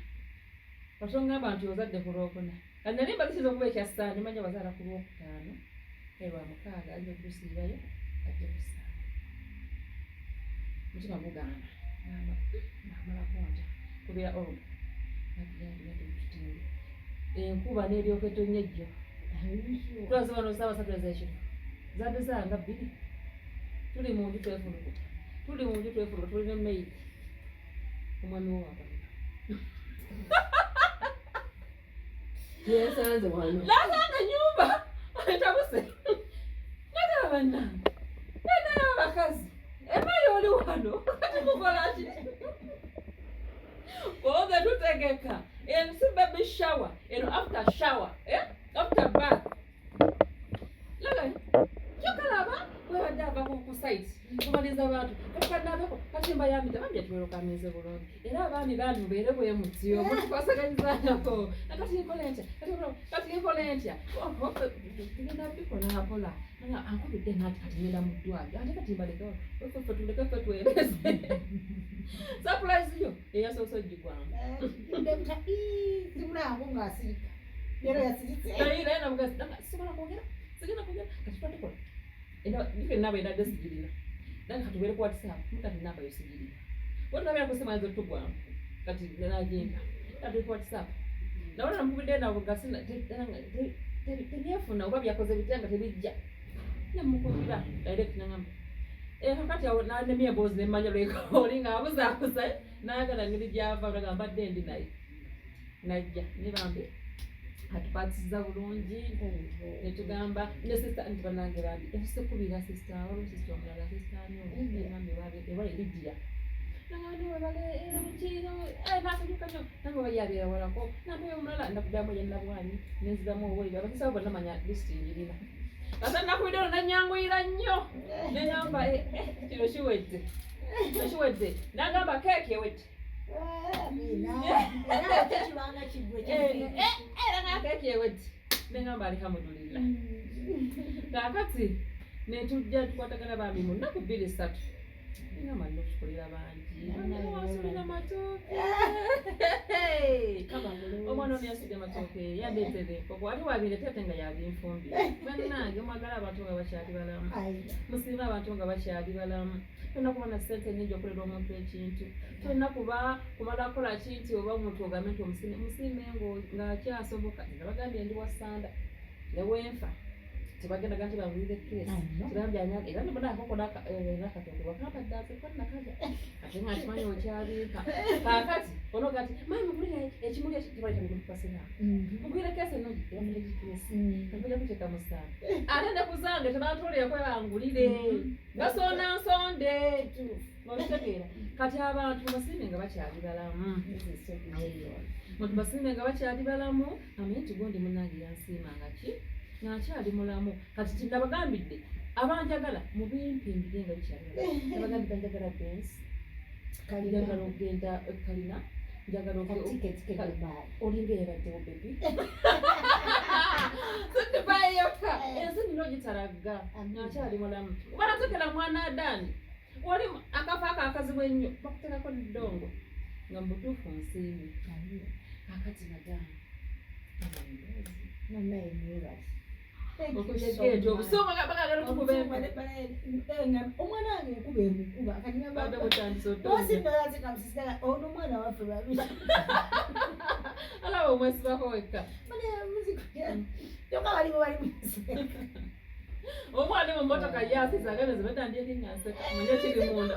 watongamba nti ozadde ku Lwokuna kati nali mbagisiza okuba ekyasaani manya wazaala ku Lwokutaano Lwamukaaga ajja okutusiirayo ajja kusaana mutima gugamba ngamba namalako ntya kubira olwo enkuba n'eryoketonnya ejjo tulaze wano saabasatu ez'ekiro zadde zanga bbiri tuli mu nju twefulukuta tulina maidi omwami wowaka yesanze wano lasanga nyumba etabuse nagala bannange nanaye abakazi emayi oli wano kati mukola ki koze tutegeka si baby shower after shower after bath laga kyokalaba webadde ava ku site kumaliza abantu katukadnabeko katimba yamita bambye tuwerokamize bulungi era abaami bandi mubeere bwemutyo mutukwasaganyizanako kati nkole ntya tugenda bikolakola ankubidde nati kati ngenda mu ddwaliro ate katimba tuleke twereze surprise yo eyasoose ogigwanga zibulaako ngaasirika lero yasiritse naye namugazi sigenda kwogera kati twatukola ife naba enadde sigirina nange katubeere ku WhatsApp mukati namba yosigirina wetulabeera kusimanyiza olutugwamu kati nagimba katubeere ku WhatsApp nawona namukubidde nabo tebyefuna oba byakoze bitya nga tebijja nemukubira direct nangamba kakati awo nanemye emboozi nemmanya lwekoli nga abuzaabuza nayagala ngeri gyava olaga mbadde ndi naye najja nebambe atupatisiza bulungi netugamba ne sister nti banange bambi etusekubira sister waliwo sister omulala sister anyoambe ewala erigiya nakajukano nange bayabeera walako nambeyo omulala ndakudambo yannabwani nenziramu obweri abakisabo bonna manya listingirina ate nakubiddeyo nanyanguyira nnyo nenyamba kino kiwedde nagamba keeki ewedde era ngakeeki ewedde neŋamba alihamudulillah kakati netujja tukwatagana bambi mu nnaku 2-3 neŋamba nina okukolera bangi wasulira matooke omwana ono yasidde matooke yandeetere enkoko ali wabindetete nga yabinfumbire bannange mwagala abantu nga bakyali balamu musiima abantu nga bakyali balamu tolina kuba na ssente nnyingi okolera omuntu ekintu tolina kuba kumala kukola kinti oba omuntu ogambe nti musiime nga akyasoboka nga bagambye ndi wasanda newenfa tebagendaga nti bawulire kesi tebambyanya era nebonakoko nakatoke wakapaddaze konnakaja ate nga kimanyi okyabinka kakati onoga ti mayi mugulire ekimuli ekitibalitamugulipasera mugwire kesi enogi eramuleki kesi nakuja kuteeka musana ate nekuzange tebantolera kwebangulire gasona nsonde nolitegeera kati abantu basiime nga bakyali balamu basiime nga bakyali balamu amenye nti gondi munange yansiimanga ki nakyali mulamu kati kinabagambidde abanjagala mubimpimbire nga bikyali nabagambidde njagala bensi njagala ogenda kalina njagala olinga eyabaddewo bebi sidibayoka ensi nina ogitalaga nakyali mulamu banatekera mwana adaani wali akafa ako akazibu ennyo bakutekako ddongo nga mubutuufu nsiimi akati nagamba omwana wange enkuba emukuba ono omwana waffe babiri alaba omwesibako wekka yoka balimu omwana mu motoka yasizaagane zibatandika ekinyaseka mwenye kiri munda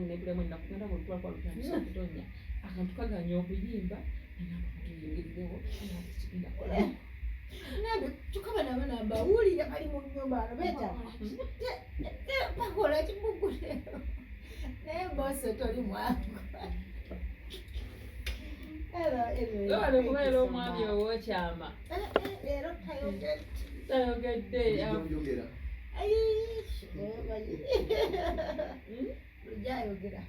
nebulemu enakugenda bwetwakwalutandisa okutonya akantu kaganya okuyimba tuyingirirewo kigenda nabe tukaba nabana bawulira bali mu nnyumba ano beta bakola kimugulero naye bose toli mwangu webale kubeera omwami owokyama leero tayogedde ojayogera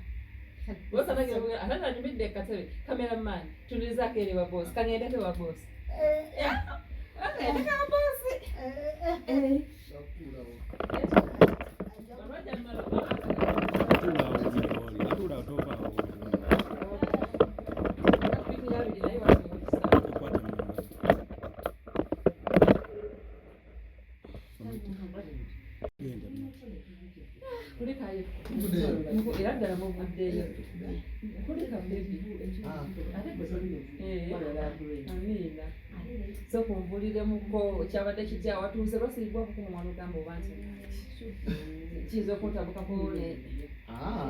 ate nanyumidde katebe cameraman tundirizako eri wa bosi kaŋendeke wa bosi era ddala muvuddeyo kulika bebi amiina so kunvuliremuko kyabadde kitya watuuse lwasiibwaku kumwana ogamba oba nti kiyinza okuntabukako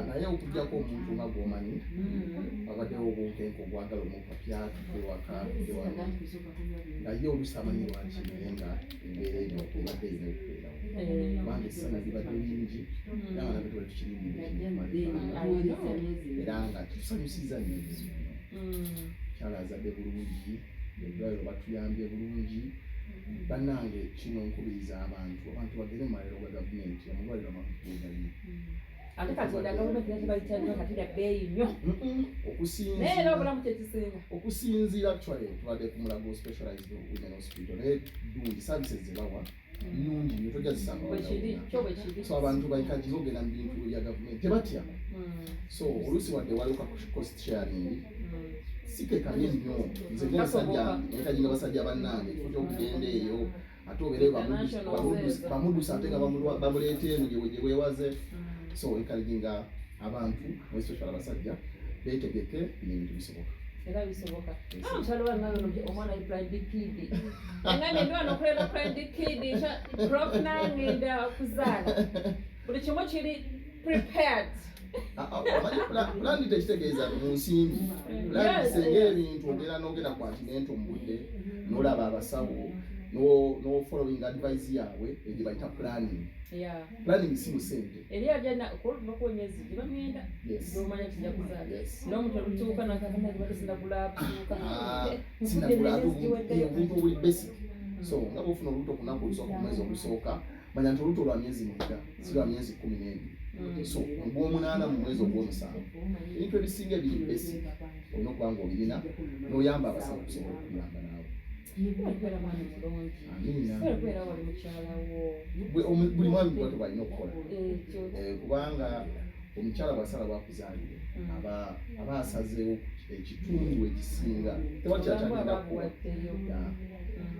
naye okujjako omuntu nga gwomanyi abaddewo obunkenke ogwagala omupapya ewaka nga ye oluusi amanyi lwaki naye nga embeera eno ebadde erina okubeerawo kubanga essana libadde lingi era nga nabwe twali tukirimu era nga tutusanyusiza nyebizibu kyala azadde bulungi eddwaliro batuyambye bulungi bannange kino nkubiriza abantu bagere mu malero ga gavumenti amalwaliro amagali ate kati nga gavumenti nakibayitanyo kati lya bbeeyi nnyo naye era obulamu kyekisinga okusinziira actually tubadde ku Mulago Specialized Women Hospital naye ddungi services zebawa nnungi nnyo tojja zisanga so abantu bayikajira ogenda mu bintu bya gavumenti tebatya so oluusi wadde waliwo ka cost sharing sikekanye nnyo nze nekajinga basajja bannange kifo kyokugenda eyo ate obeereyo bamudusa ate nga bamuleeta eno gye bwewaze so encouraging abantu especially abasajja beetegeke bino ebintu bisoboka era bisoboka omukyalo wange omwana ye pride kid engane ndi wano okulera pride kid prop nangenda okuzaala buli kimu kiri prepared. Plan tekitegeeza mu nsimbi. Plan kisenga ebintu ogera n'ogenda ku continent omubudde n'olaba abasawo no following advice yaabwe egye bayita planning. Planning si mu ssente. Eri agenda okunyezi gye bamwenda n'omanya kijja kuzaala n'omuntu olutuuka nakakana gye batusinda kulaapuuka obuntu obuli basic. So nga bwofuna olubuto ku lunaku olusooka ku mwezi ogusooka manya nti olubuto lwa myezi mwenda si lwa myezi 12. So ogw'omunaana mu mwezi ogw'omusanvu ebintu ebisinga ebiri basic olina okuba nga obirina n'oyamba abasawo okusobola okuyamba naawe. Buli mwami bwato balina okukola kubanga omukyala bw'asala bwakuzaalire aba asazeewo ekitundu ekisinga tewali kyakyagenda kukola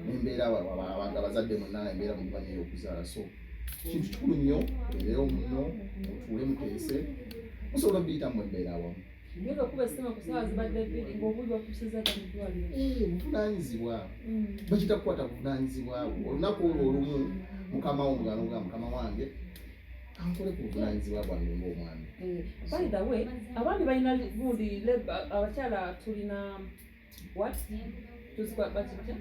n'embeera abantu abazadde munaana embeera mugibanya ey'okuzaala. So kintu kikulu nnyo ebeewo muno mutuule muteese musobola okuyitamu embeera awamu. Ngeze okuba essema ku ssaawa zibadde bbiri ng'obuli wakusiza ddala buvunaanyizibwa bakita kukwata buvunaanyizibwa olunaku olwo olumu mukama wo mugano ga mukama wange ankole ku buvunaanyizibwa bwange ng'omwami. By the way abaami balina gundi abakyala tulina what tusikwa bakitya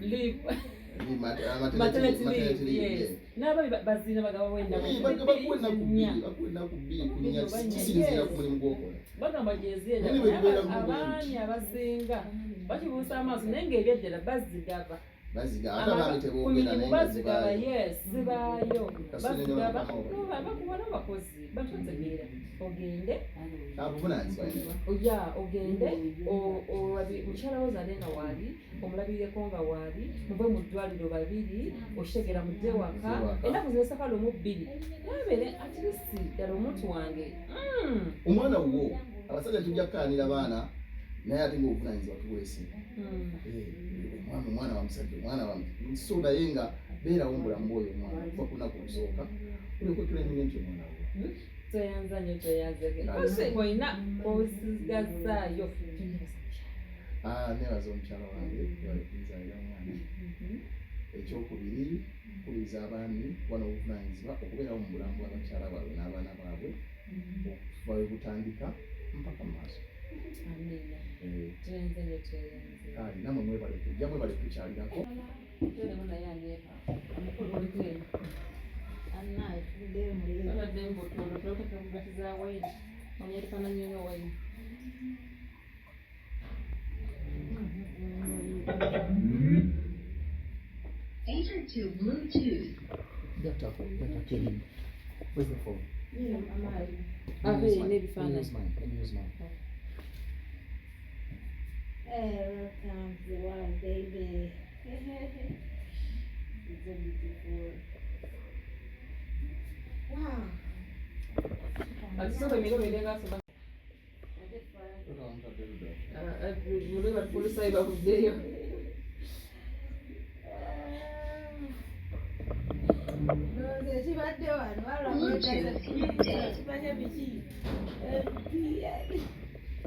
leave maternity leave. Yes. N'abaami bazina bagaba wenda kisinzira ku mulimu gw'okola. Bagamba gyeziyera abaami abasinga bakibuusa amaaso naye ng'ebyeddala bazigaba bazigaba yes zibaayo bazigaba bakuba n'abakozi batutegeera ogende ogende mukyala wo zaale nga waali omulabireko nga waali muve mu ddwaliro babiri okitegera mudde waka ennaku zinesaka lumu bbiri nabeere atirisi ddala omuntu wange omwana wo abasajja tujja kukaanira baana naye ate ngaobuvunaanyizibwa tuweesinga omwana wa musajja omwana wa so naye nga beerawo mubulamu bwoyo omwana kuva ku lunaku olusooka olekotulaininga nti omwana wo toyanza nyo toyanzege olina osigazaayo nebaza omukyala wange balekuzaalira omwana. Ekyokubiri mpuliriza abaami kuba n'obuvunaanyizibwa okubeerawo mu bulamu bw'abakyala baabwe n'abaana baabwe okuva we butandika mpaka mu maaso. Namwe mwebale kujja mwebale kukyalirako. Enter to Bluetooth. Dr. Kelly, where's the phone? Let me use mine. Welcome to the world, baby. It's so beautiful. Wow.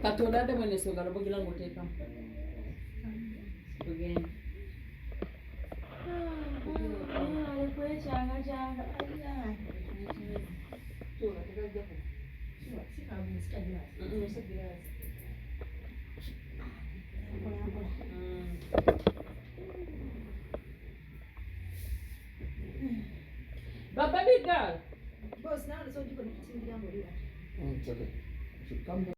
Katonda ate mwene ensonga lobogira ng'oteekamu tugende But baby girl. Boss, now it's all you can see the number. It's okay. You should come back.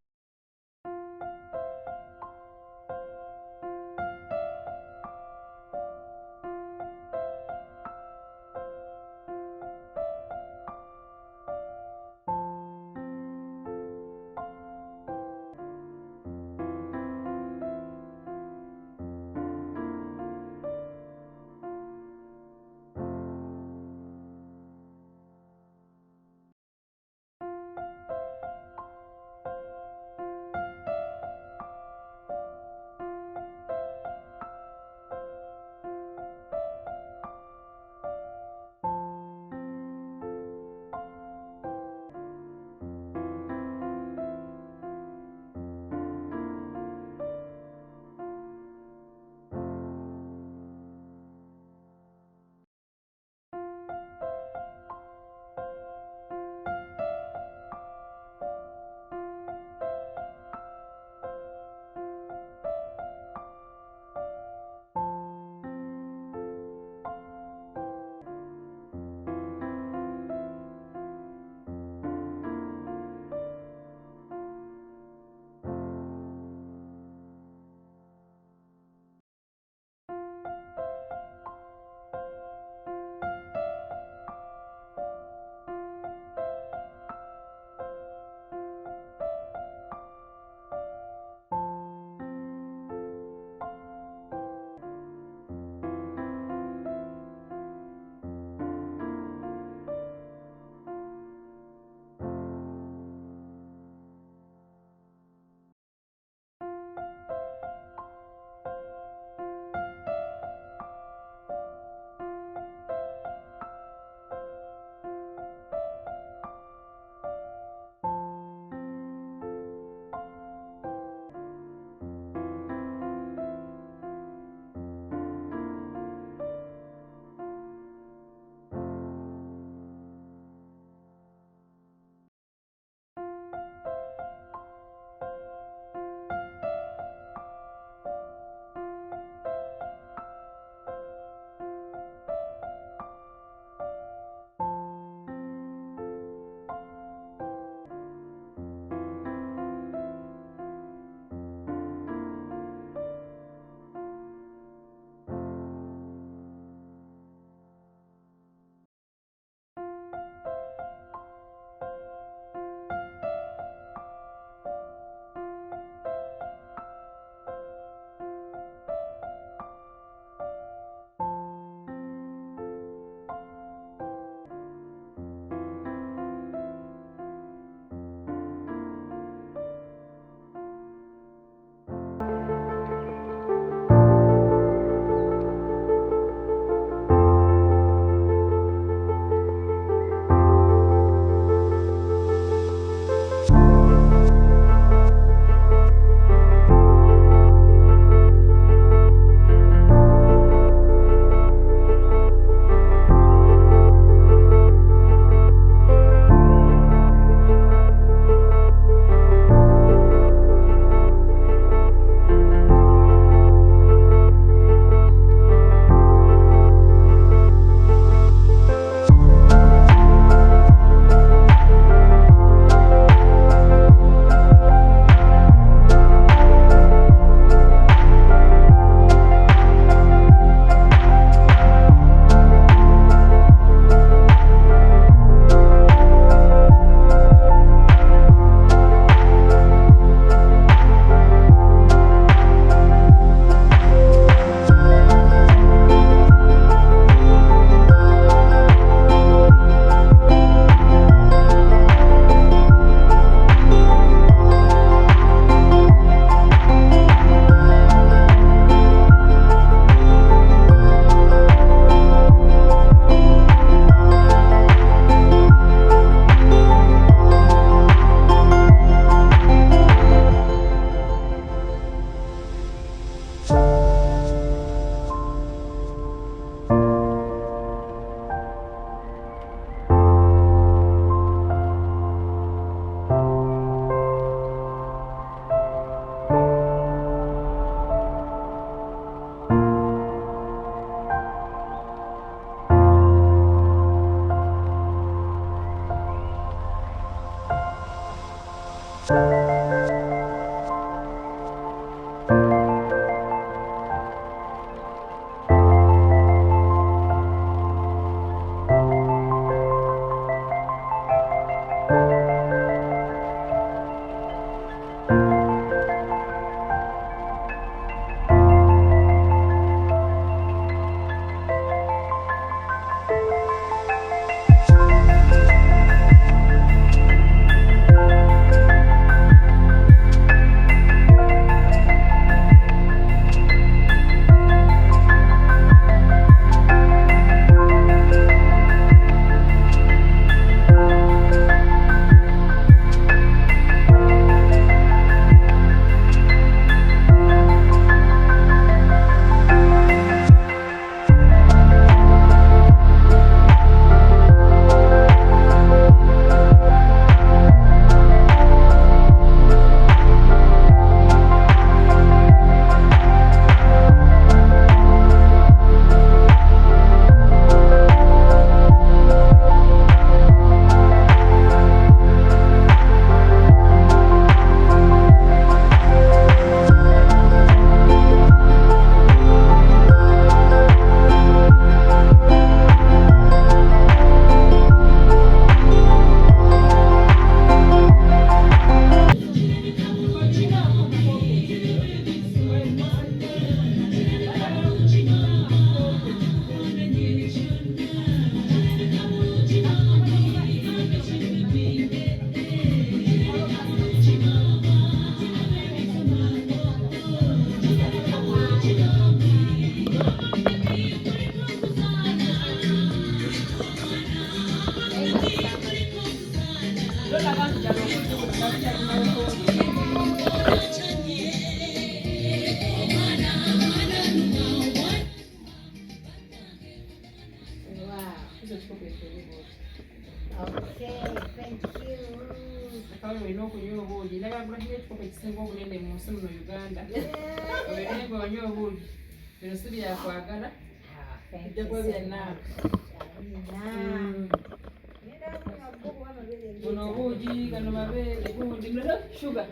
Sugar.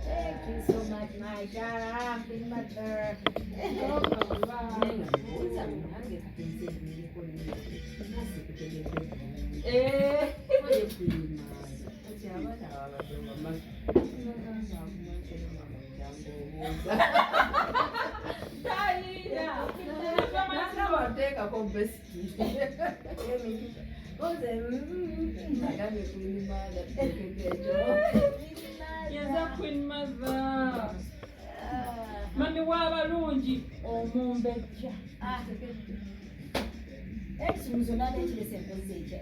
Thank you so much, my darling mother. Queen Mother. Mami w'abalungi omumbejja. Ekisuubizo n'ateekiresa empozi ekya.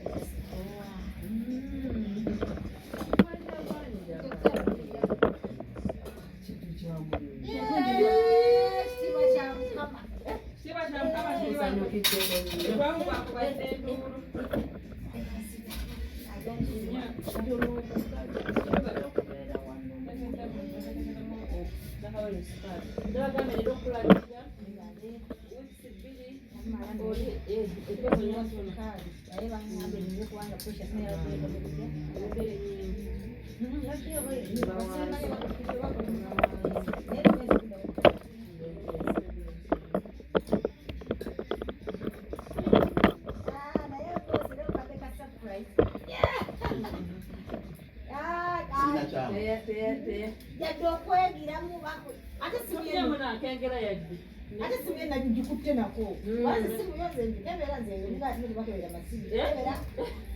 Ate simu na njikutte nako. Wazi simu yoze ndebera nzenga ndibati ndibakebera masimu. Ndebera.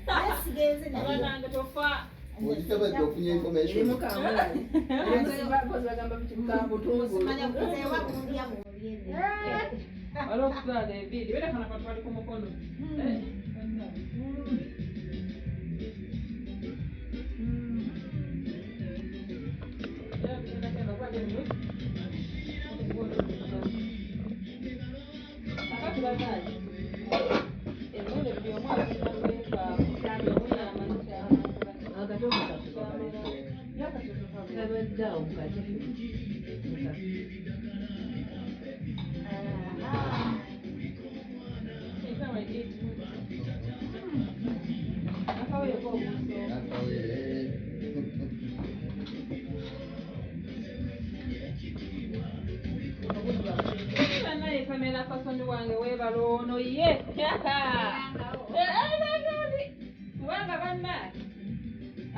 Asigenze na. Abananga tofa. Ojitaba dokunya information. Iri mukambula. Iri bagamba bikikambo tungo. Manya kuzewa kundi ya muliene. Wala okuzaala enviiri. Wera kana katwali ku mukono. Pamela kasonyi wange weebala ono ye kubanga banna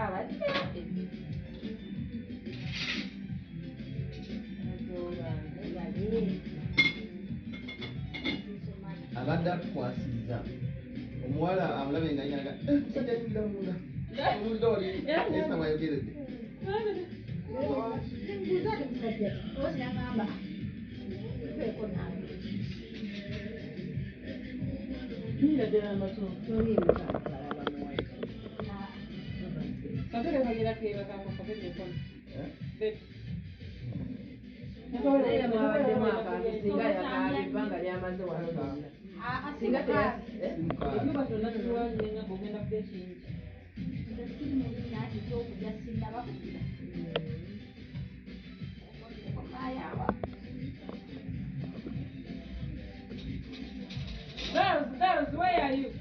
abadde abadde akukwasizza omuwala amulabe nganyaga musajja yingira munda omulda oli esa wayogeredde Girls, where are you?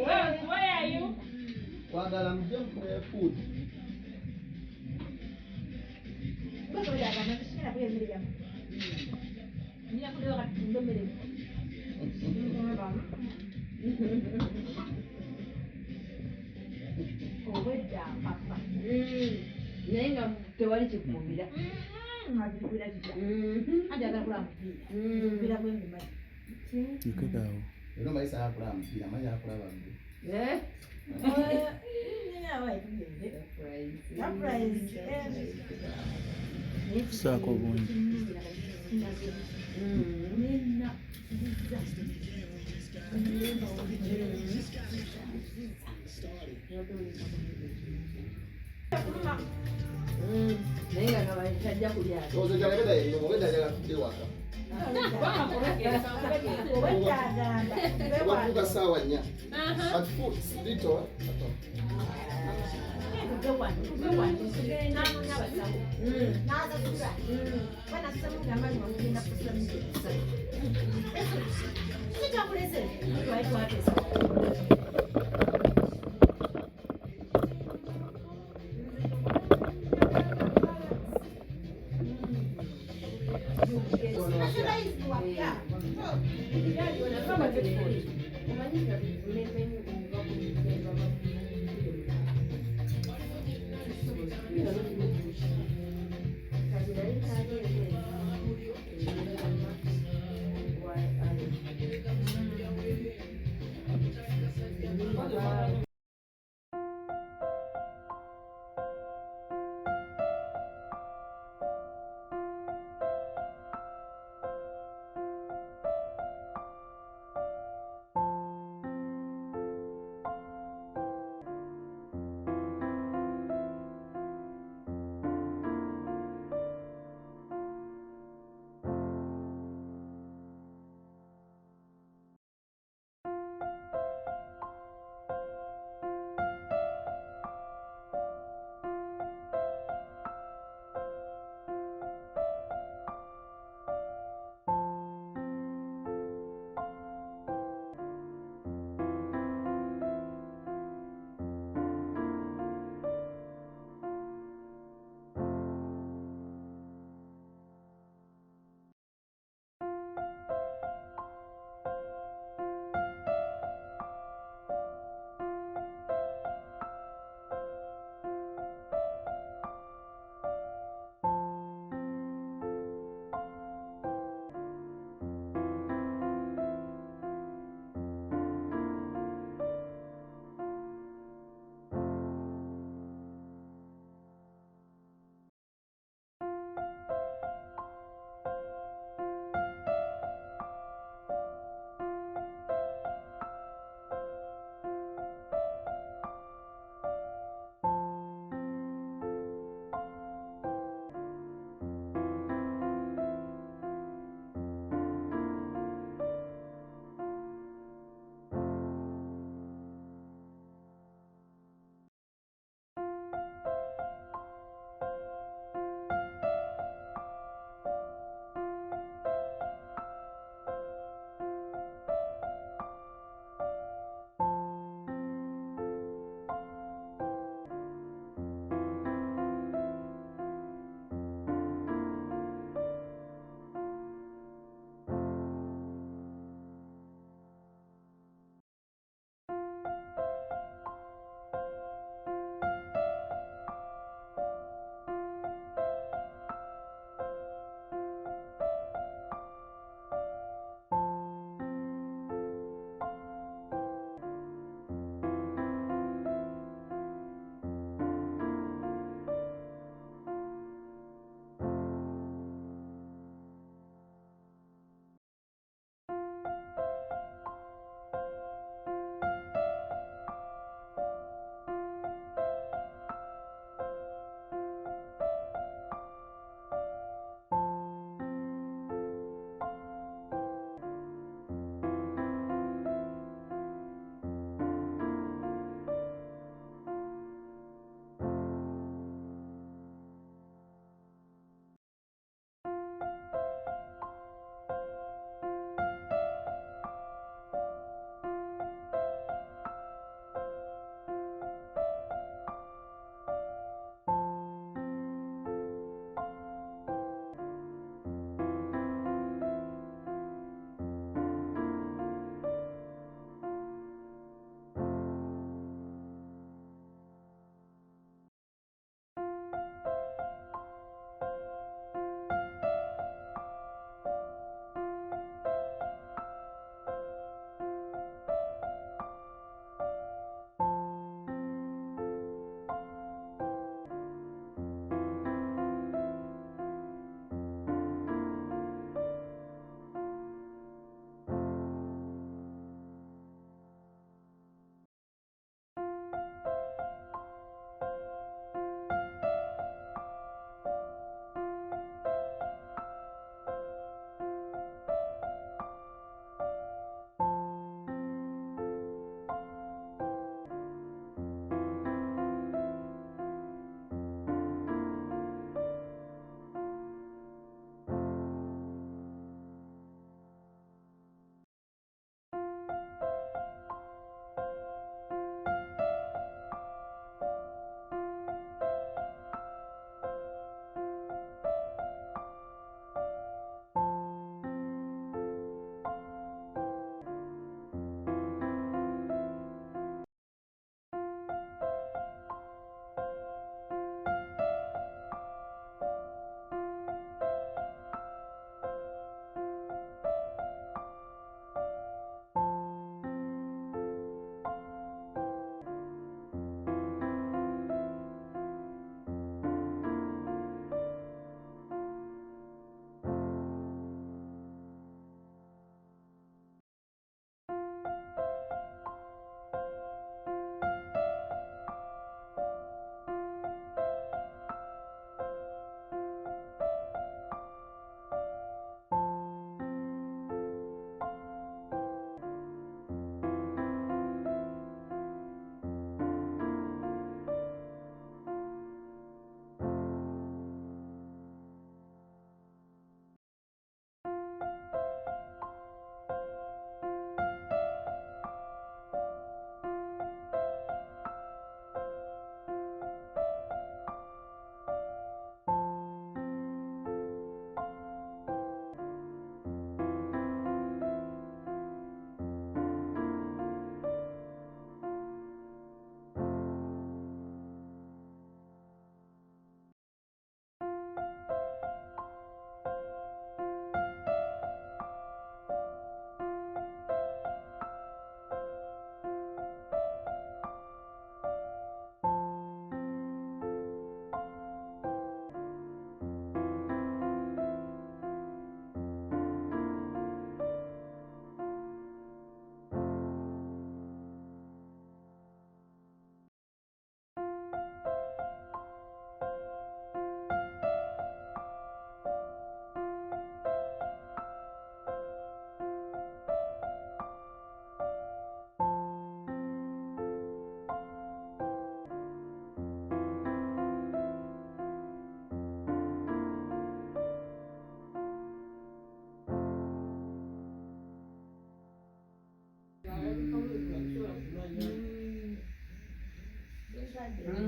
Girls, where are you? kwagala muje mufune food naye nga tewali kikumbira Nikekaawo. era omayisa yakola mupiira manyi akola bambi Kusaako bungi. naye nga tajja kulyato ozo jalabeda eno obeda jala tudde waka wakuka saawa 4 at food little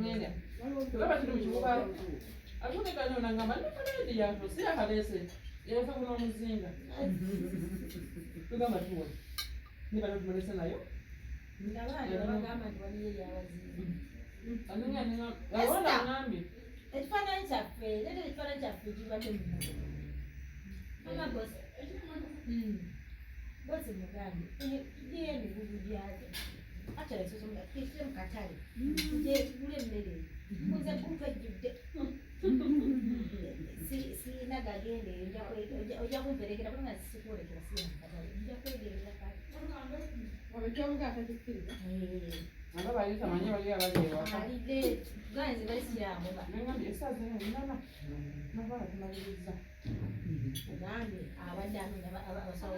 ngene tulaba kiri mu kibuga akutekanya onangamba Nakawere yato si yakalese yafa kuno omuzinga tugamba tuwe ne bano tumulese nayo awona ngambye ekifaananyi kyaffe leeta ekifaananyi kyaffe kibadde mu amagosi bosi mugambe tugiye emigugu gyazo akyala esosomuga tukisire mu katale tugye tugule emmere kuze kumpa ejjudde sirina gagende ojja kumperekera kubanga sikwolekera siri mu katale ojja kwegereza kale aba bayita manye bali abali ewaka alide ganze basiramu nengambye esaza enana nabala tumaliriza ogambe abadde amina abasawo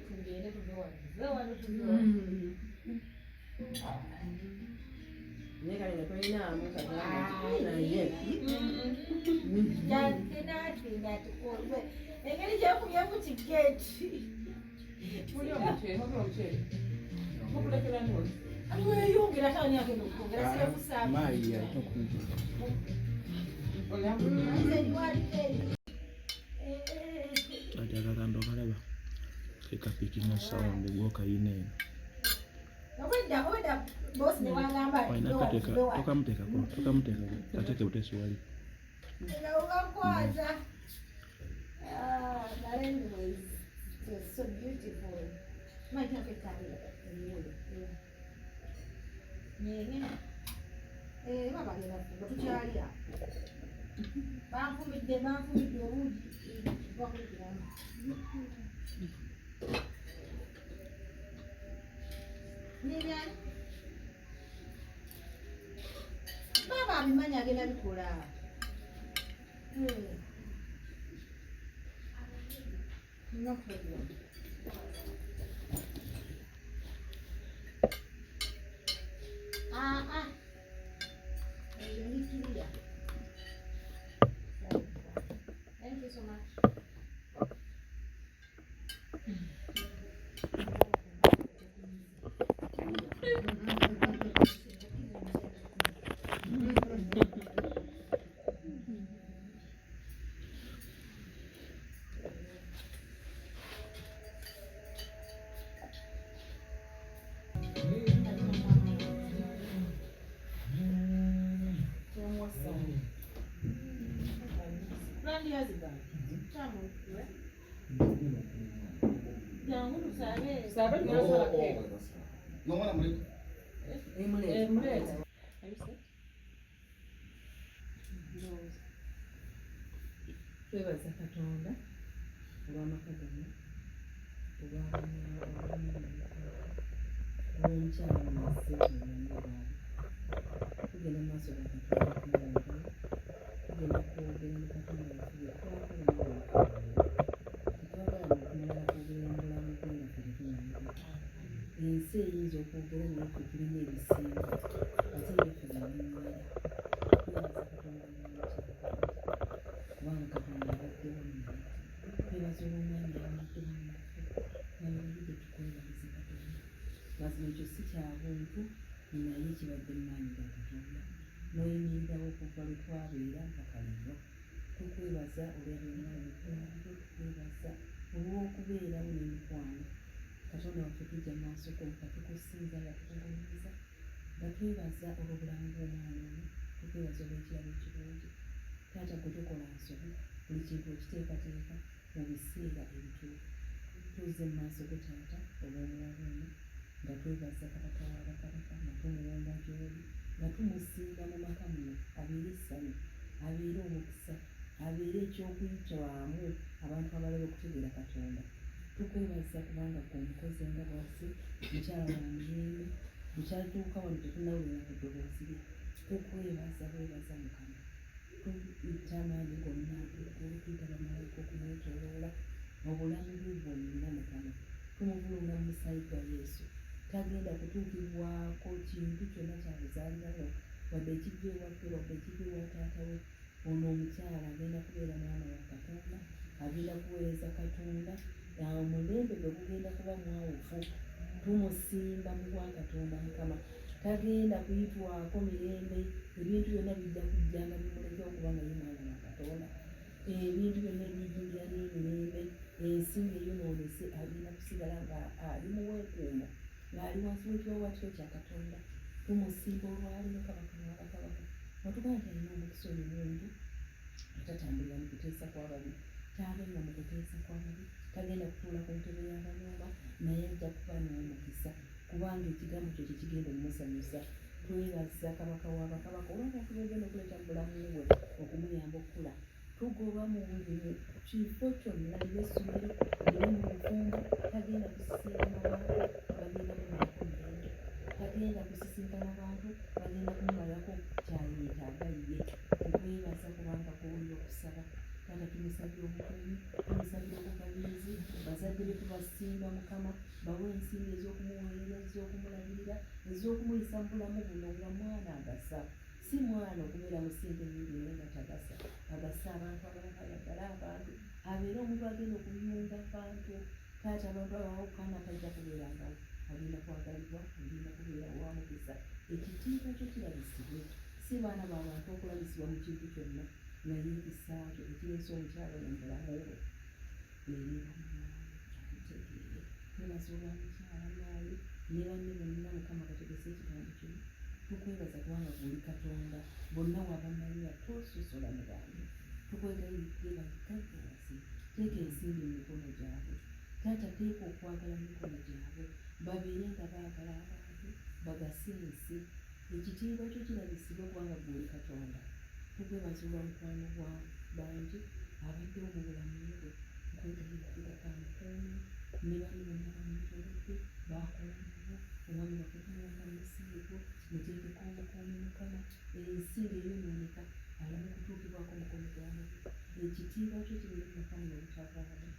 tugende tuveewano nekale tolinaamu kaganaye jatenatinga tukolwe engeri gyekubyemu kigeeti muli omuceere mukulekera noli weyungira tawani agenda okukongera sirekusaamu mayi yatokunja ati akakambe okalaba kekapikinga sound gwokayina eno obwedda bosi newagamba tokamuteekako ateke butesi wali ugakwata anyways it was so beautiful might have a career babagenda kuba tukyalya banfumidde obuugi bakuliramu nebyani baba abimanyi agenda bikola no problem Thank you so much. twebaza Katonda olw'amaka gano olw'omukyala mwase omwenge bwabe tugenda mu maaso ga Katonda kumwonga tugenda kwogera ne Katonda waffe tetwagala nokumala kwogera mu bulamu bwe nga ffe tetumanyi ensi eyinza okwogera naye ffe tulina ebisinga ate yeffe namuwera twebaza Katonda kubanga Katonda abaddewo naye twebaza olw'omwanya awaddewo naffe nalabye tetukwebaliza Katonda mazima ekyo si kya buntu naye kibadde mu maanyi ga Katonda n'oyimirirawo okuva lwe twabeera mpaka leero tukwebaza olw'ebyomwami twaliro tukwebaza olw'okubeerawo n'emikwano Katonda waffe tujja maaso go nga tukusinza nga tukugulumiza nga twebaza olw'obulamu bw'omwana ono tukwebaza olw'ekirabo ekirungi taata gwe tukola nsobi buli kintu okiteekateeka mu biseera ebituufu tuze mu maaso go taata olw'omuwala ono nga twebaza kabaka w'abakabaka nga tumuwonga gy'oli nga tumusinga mu maka muno abeere essanyu abeere omukisa abeere ekyokuyitwamu abantu abalala okutegeera Katonda tukwebaza kubanga gwe omukozi nga bwaffe mukyala wa mirembe bukyatuuka wano tetunawulira ku ddoboozi lye tukwebaza bwebaza Mukama tuyita amaanyi gonna eggulu tuyita bamalayika okumwetooloola obulamu bwe bwonna Mukama tumuvulunga mu musaayi gwa Yesu tagenda kutuukibwako kintu kyonna kyabuzaalirawo wadde ekijja ewaffe wadde ekijja ewa taata we ono omukyala agenda kubeera mwana wa Katonda agenda kuweereza Katonda omulembe gwe gugenda kuba mwawufu tumusimba mu bwa Katonda Mukama tagenda kuyitwako mirembe, ebintu byonna bijja kujjanga bimuleke okuba nga ye mwana wa Katonda. Ebintu byonna ebijjulira n'emirembe, ensi ng'eyonoonese agenda kusigala nga ali mu weekuumo, ng'ali wansi w'ekiwawaatiro kya Katonda. Tumusimba olwaliro Kabaka w'abakabaka. Watugamba nti alina omukisa oyo muntu atatambulira mu kuteesa kw'ababi, tabenga mu kuteesa kw'ababi, tagenda kutuula ku ntebe y'abanyooma, naye ajja kuba n'omukisa kubanga ekigambo kyo kikigenda omumusanyusa. Twebaza Kabaka w'abakabaka olw'abantu begenda okuleeta mu bulamu bwe okumuyamba okukula. Tugoba mu buli kifo kyonna ly'essomero liri mu bufumbo, tagenda kusisinkana bantu bagenda kumumalako mirembe, tagenda kusisinkana bantu bagenda kumumalako kyayetaaga ye. Tukwebaza kubanga gw'oli okusaba. Taata tumusabye obukuumi, tumusabye obugabirizi, bazadde be tubasimba Mukama, bawe ensimbi ez'okumuweerera, ez'okumulabirira, ez'okumuyisa mu bulamu buno nga mwana agasa. Si mwana okubeera mu ssente nnyingi naye nga tagasa, agasa abantu abalala, ayagala abantu, abeere omuntu agenda okuyunga abantu. Taata abantu abawukana tajja kubeerangawo, agenda kwagalibwa, agenda kubeera wa mukisa. Ekitiibwa kyo kirabisibwe, si baana b'abantu okulabisibwa mu kintu kyonna, naye ekisa kyo ekireese omukyalo mu bulamu bwe. Leero akutegeere, twebaza olwa mukyala maayi ne banne bonna Mukama bategese ekigambo kino. Tukwebaza kubanga gw'oli Katonda, bonna wabamalira tososola mu bantu. Tukwegayirire bakaggazi, teeka ensimbi mu mikono gyabwe. Taata teeka okwagala mu mikono gyabwe, babeere nga baagala abantu, bagase ensi. Ekitiibwa kyo kirabisibwe kubanga gw'oli Katonda. Tukwebaza olwa mukwano gwa bangi abaddewo mu bulamu bwe. Tukwegayirire kamukuumi ne banne bonna bamwetoolodde baakola nabo, omwami bakutumwanga mu musiigo, muteekeko obukuumi Mukama. Ensi ng'eyonooneka aleme kutuukibwako mukono gw'ababi. Ekitiibwa kyo kibeere Mukama n'obutavaamu.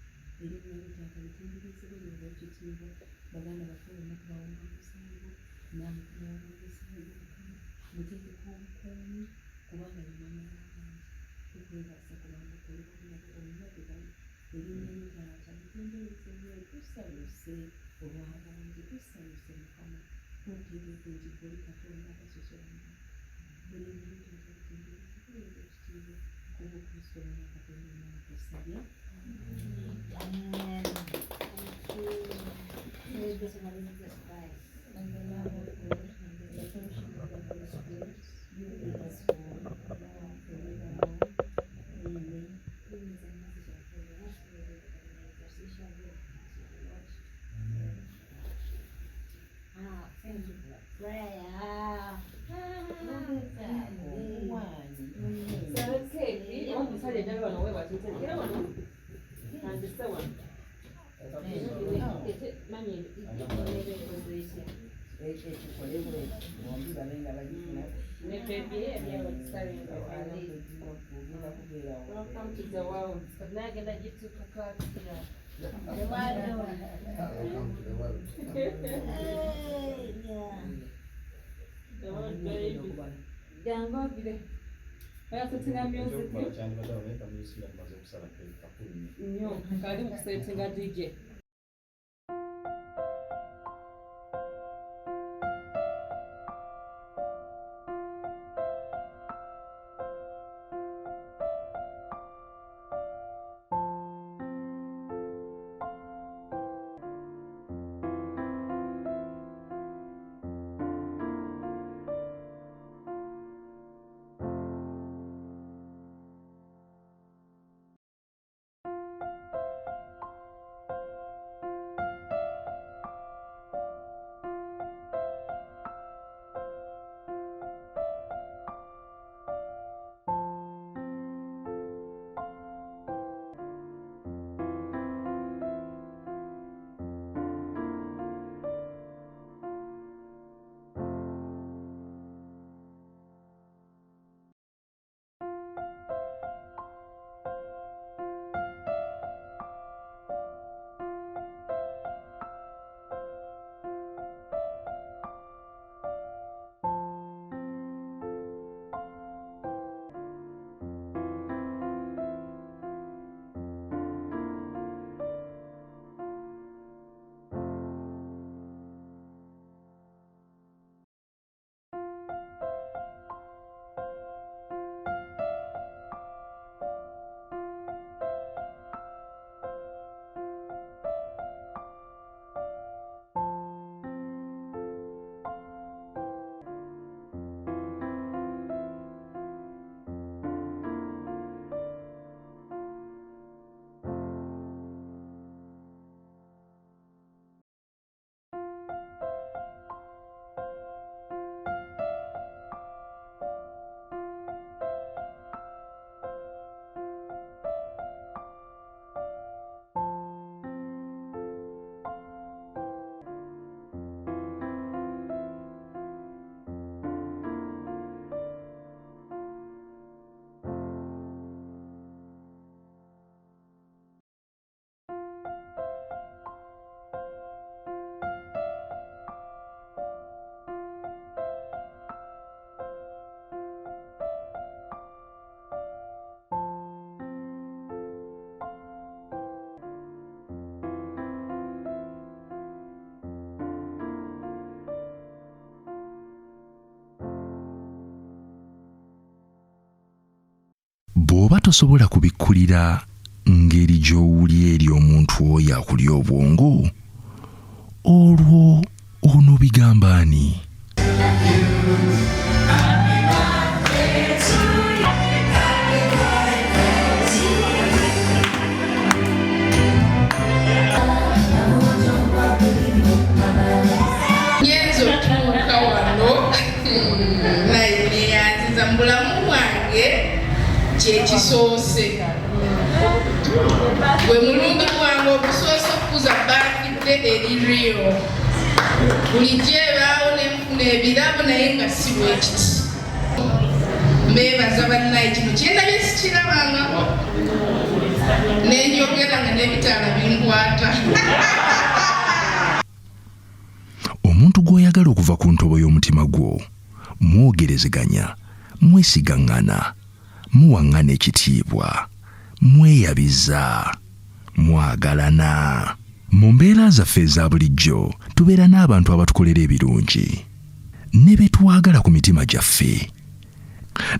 Erinnya lyo Taata litindirizibwe ly'oba ekitiibwa. Baganda baffe bonna tubawonga mu busaayi bwo, namwe tubawonga mu busaayi bwo Mukama. Muteekeko obukuumi kubanga ye mwana w'abantu. Tukwebaza kubanga okolera obulamu bonna gye bali. Erinnya lyo Taata litindirizibwe. Tusanyuse olw'abangi, tusanyuse Mukama. Tutegeeze nti gw'oli Katonda atasosola mu bantu. Erinnya lyo Taata litindirizibwe ekitiibwa kuba Kristo mwana Katonda omwana tusabye. Amen. Thank you. Praise be to the Lord Jesus Christ. And the love of God and the fellowship of the Holy Spirit be with us all, now and forevermore. Amen. Goodness and mercy shall follow us all the days of our lives, as we shall dwell in the house of the Lord. Thank you for that prayer. Omusajja njagala wano weewatiitekera wano andise wano mami ekikolebwe bombi babe nga bagifuna ne bebi ebyabakisalenga ogenda kubeerawo. welcome to the world kati nagenda gitukakatira jangogire oyasetinga music nnyo kali mukusetinga DJ. bw'oba tosobola kubikkulira ngeri gy'owulya eri omuntu oyo akuli obwongo, olwo ono bigamba ani? Nyenzo tuuka wano naye neyanziza mu bulamu bwange kyekisoose. Gwe mulungi gwange ogusoose okukuza baafidde eririyo. Bulijjo ebaawo nenfuna ebirabo naye nga si bwe kiti. Mbeebaza bannaye kino kyendabye sikirabangako. Nenjogera nga n'ebitaala binkwata. Omuntu gw'oyagala okuva ku ntobo y'omutima gwo, mwogerezeganya, mwesigaŋŋana, muwaŋŋana ekitiibwa, mweyabiza, mwagalana. Mu mbeera zaffe eza bulijjo tubeera n'abantu abatukolera ebirungi ne be twagala ku mitima gyaffe,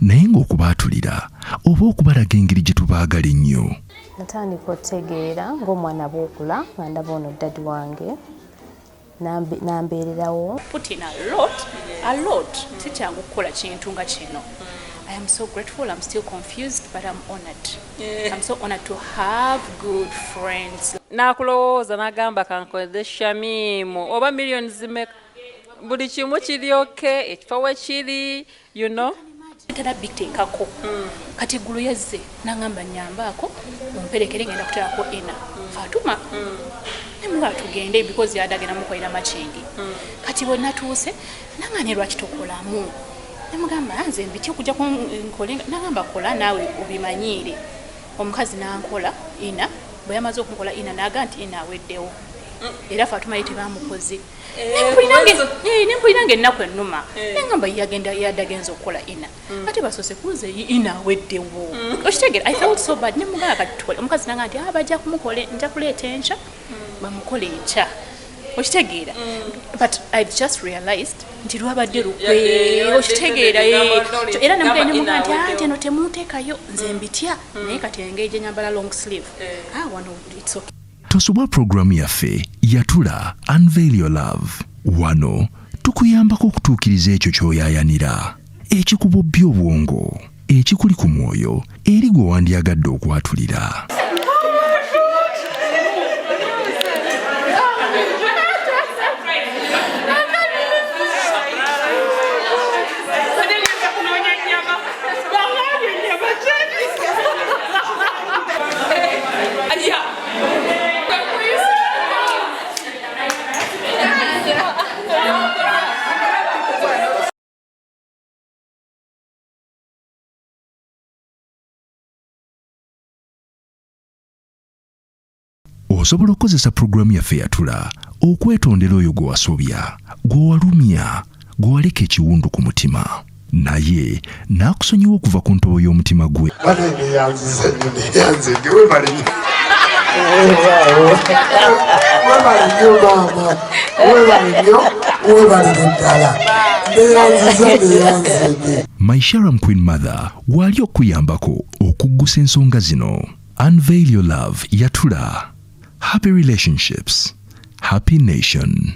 naye ng'okubaatulira oba okubalaga engeri gye tubaagala ennyo. Natandika otegeera ng'omwana bw'okula nga ndaba ono ddadi wange nambeererawo. Put in a lot. Sikyangu kukola kintu nga kino. I am so grateful. I'm still confused, but I'm honored. I'm so honored to have good friends. Nakulowooza n'agamba kankolede Shamimu oba million zimeka buli kimu kiri okay, ekifo we kiri, you know. Tera biteekako kati eggulu yazze n'agamba nyambaako omperekere ngenda kuteerako ena Fatuma nemuga tugende because yadagenda mukolera machingi kati bwe natuuse nangane lwaki tokolamu nemugamba nze mbiti okujja kunkolenga nagamba kola naawe ubimanyiire omukazi nankola ina bwe yamaze okunkola ina naga nti ina aweddewo era Fatuma yite bamukoze nempulira ennaku ennuma nengamba yadagenza okukola ina ate basoose kuze ina aweddewo okitegera. I felt so bad nemugaa kati tukole omukazi nanga nti bajja kumukole nja kuleeta enkya bamukole enkya okitegeera. But I just realized nti lwabadde lukwe okitegeera era nemugaa nti ate no temuteekayo nze mbitya naye kati engeri gye nyambala long sleeve wano it's okay. Tosubwa programu yaffe yatula Unveil Your Love. Wano tukuyambako okutuukiriza ekyo ky'oyaayanira, ekikubobbya obwongo, ekikuli ku mwoyo eri gwe wandyagadde okwatulira. Osobola okukozesa programu yaffe yatula okwetondera oyo gwe wasobya, gwe walumya, gwe waleka ekiwundu ku mutima, naye n'akusonyiwa okuva ku ntobo y'omutima gwe. My Sharam Queen Mother wali okuyambako okuggusa ensonga zino. Unveil Your Love yatula. Happy relationships, happy nation.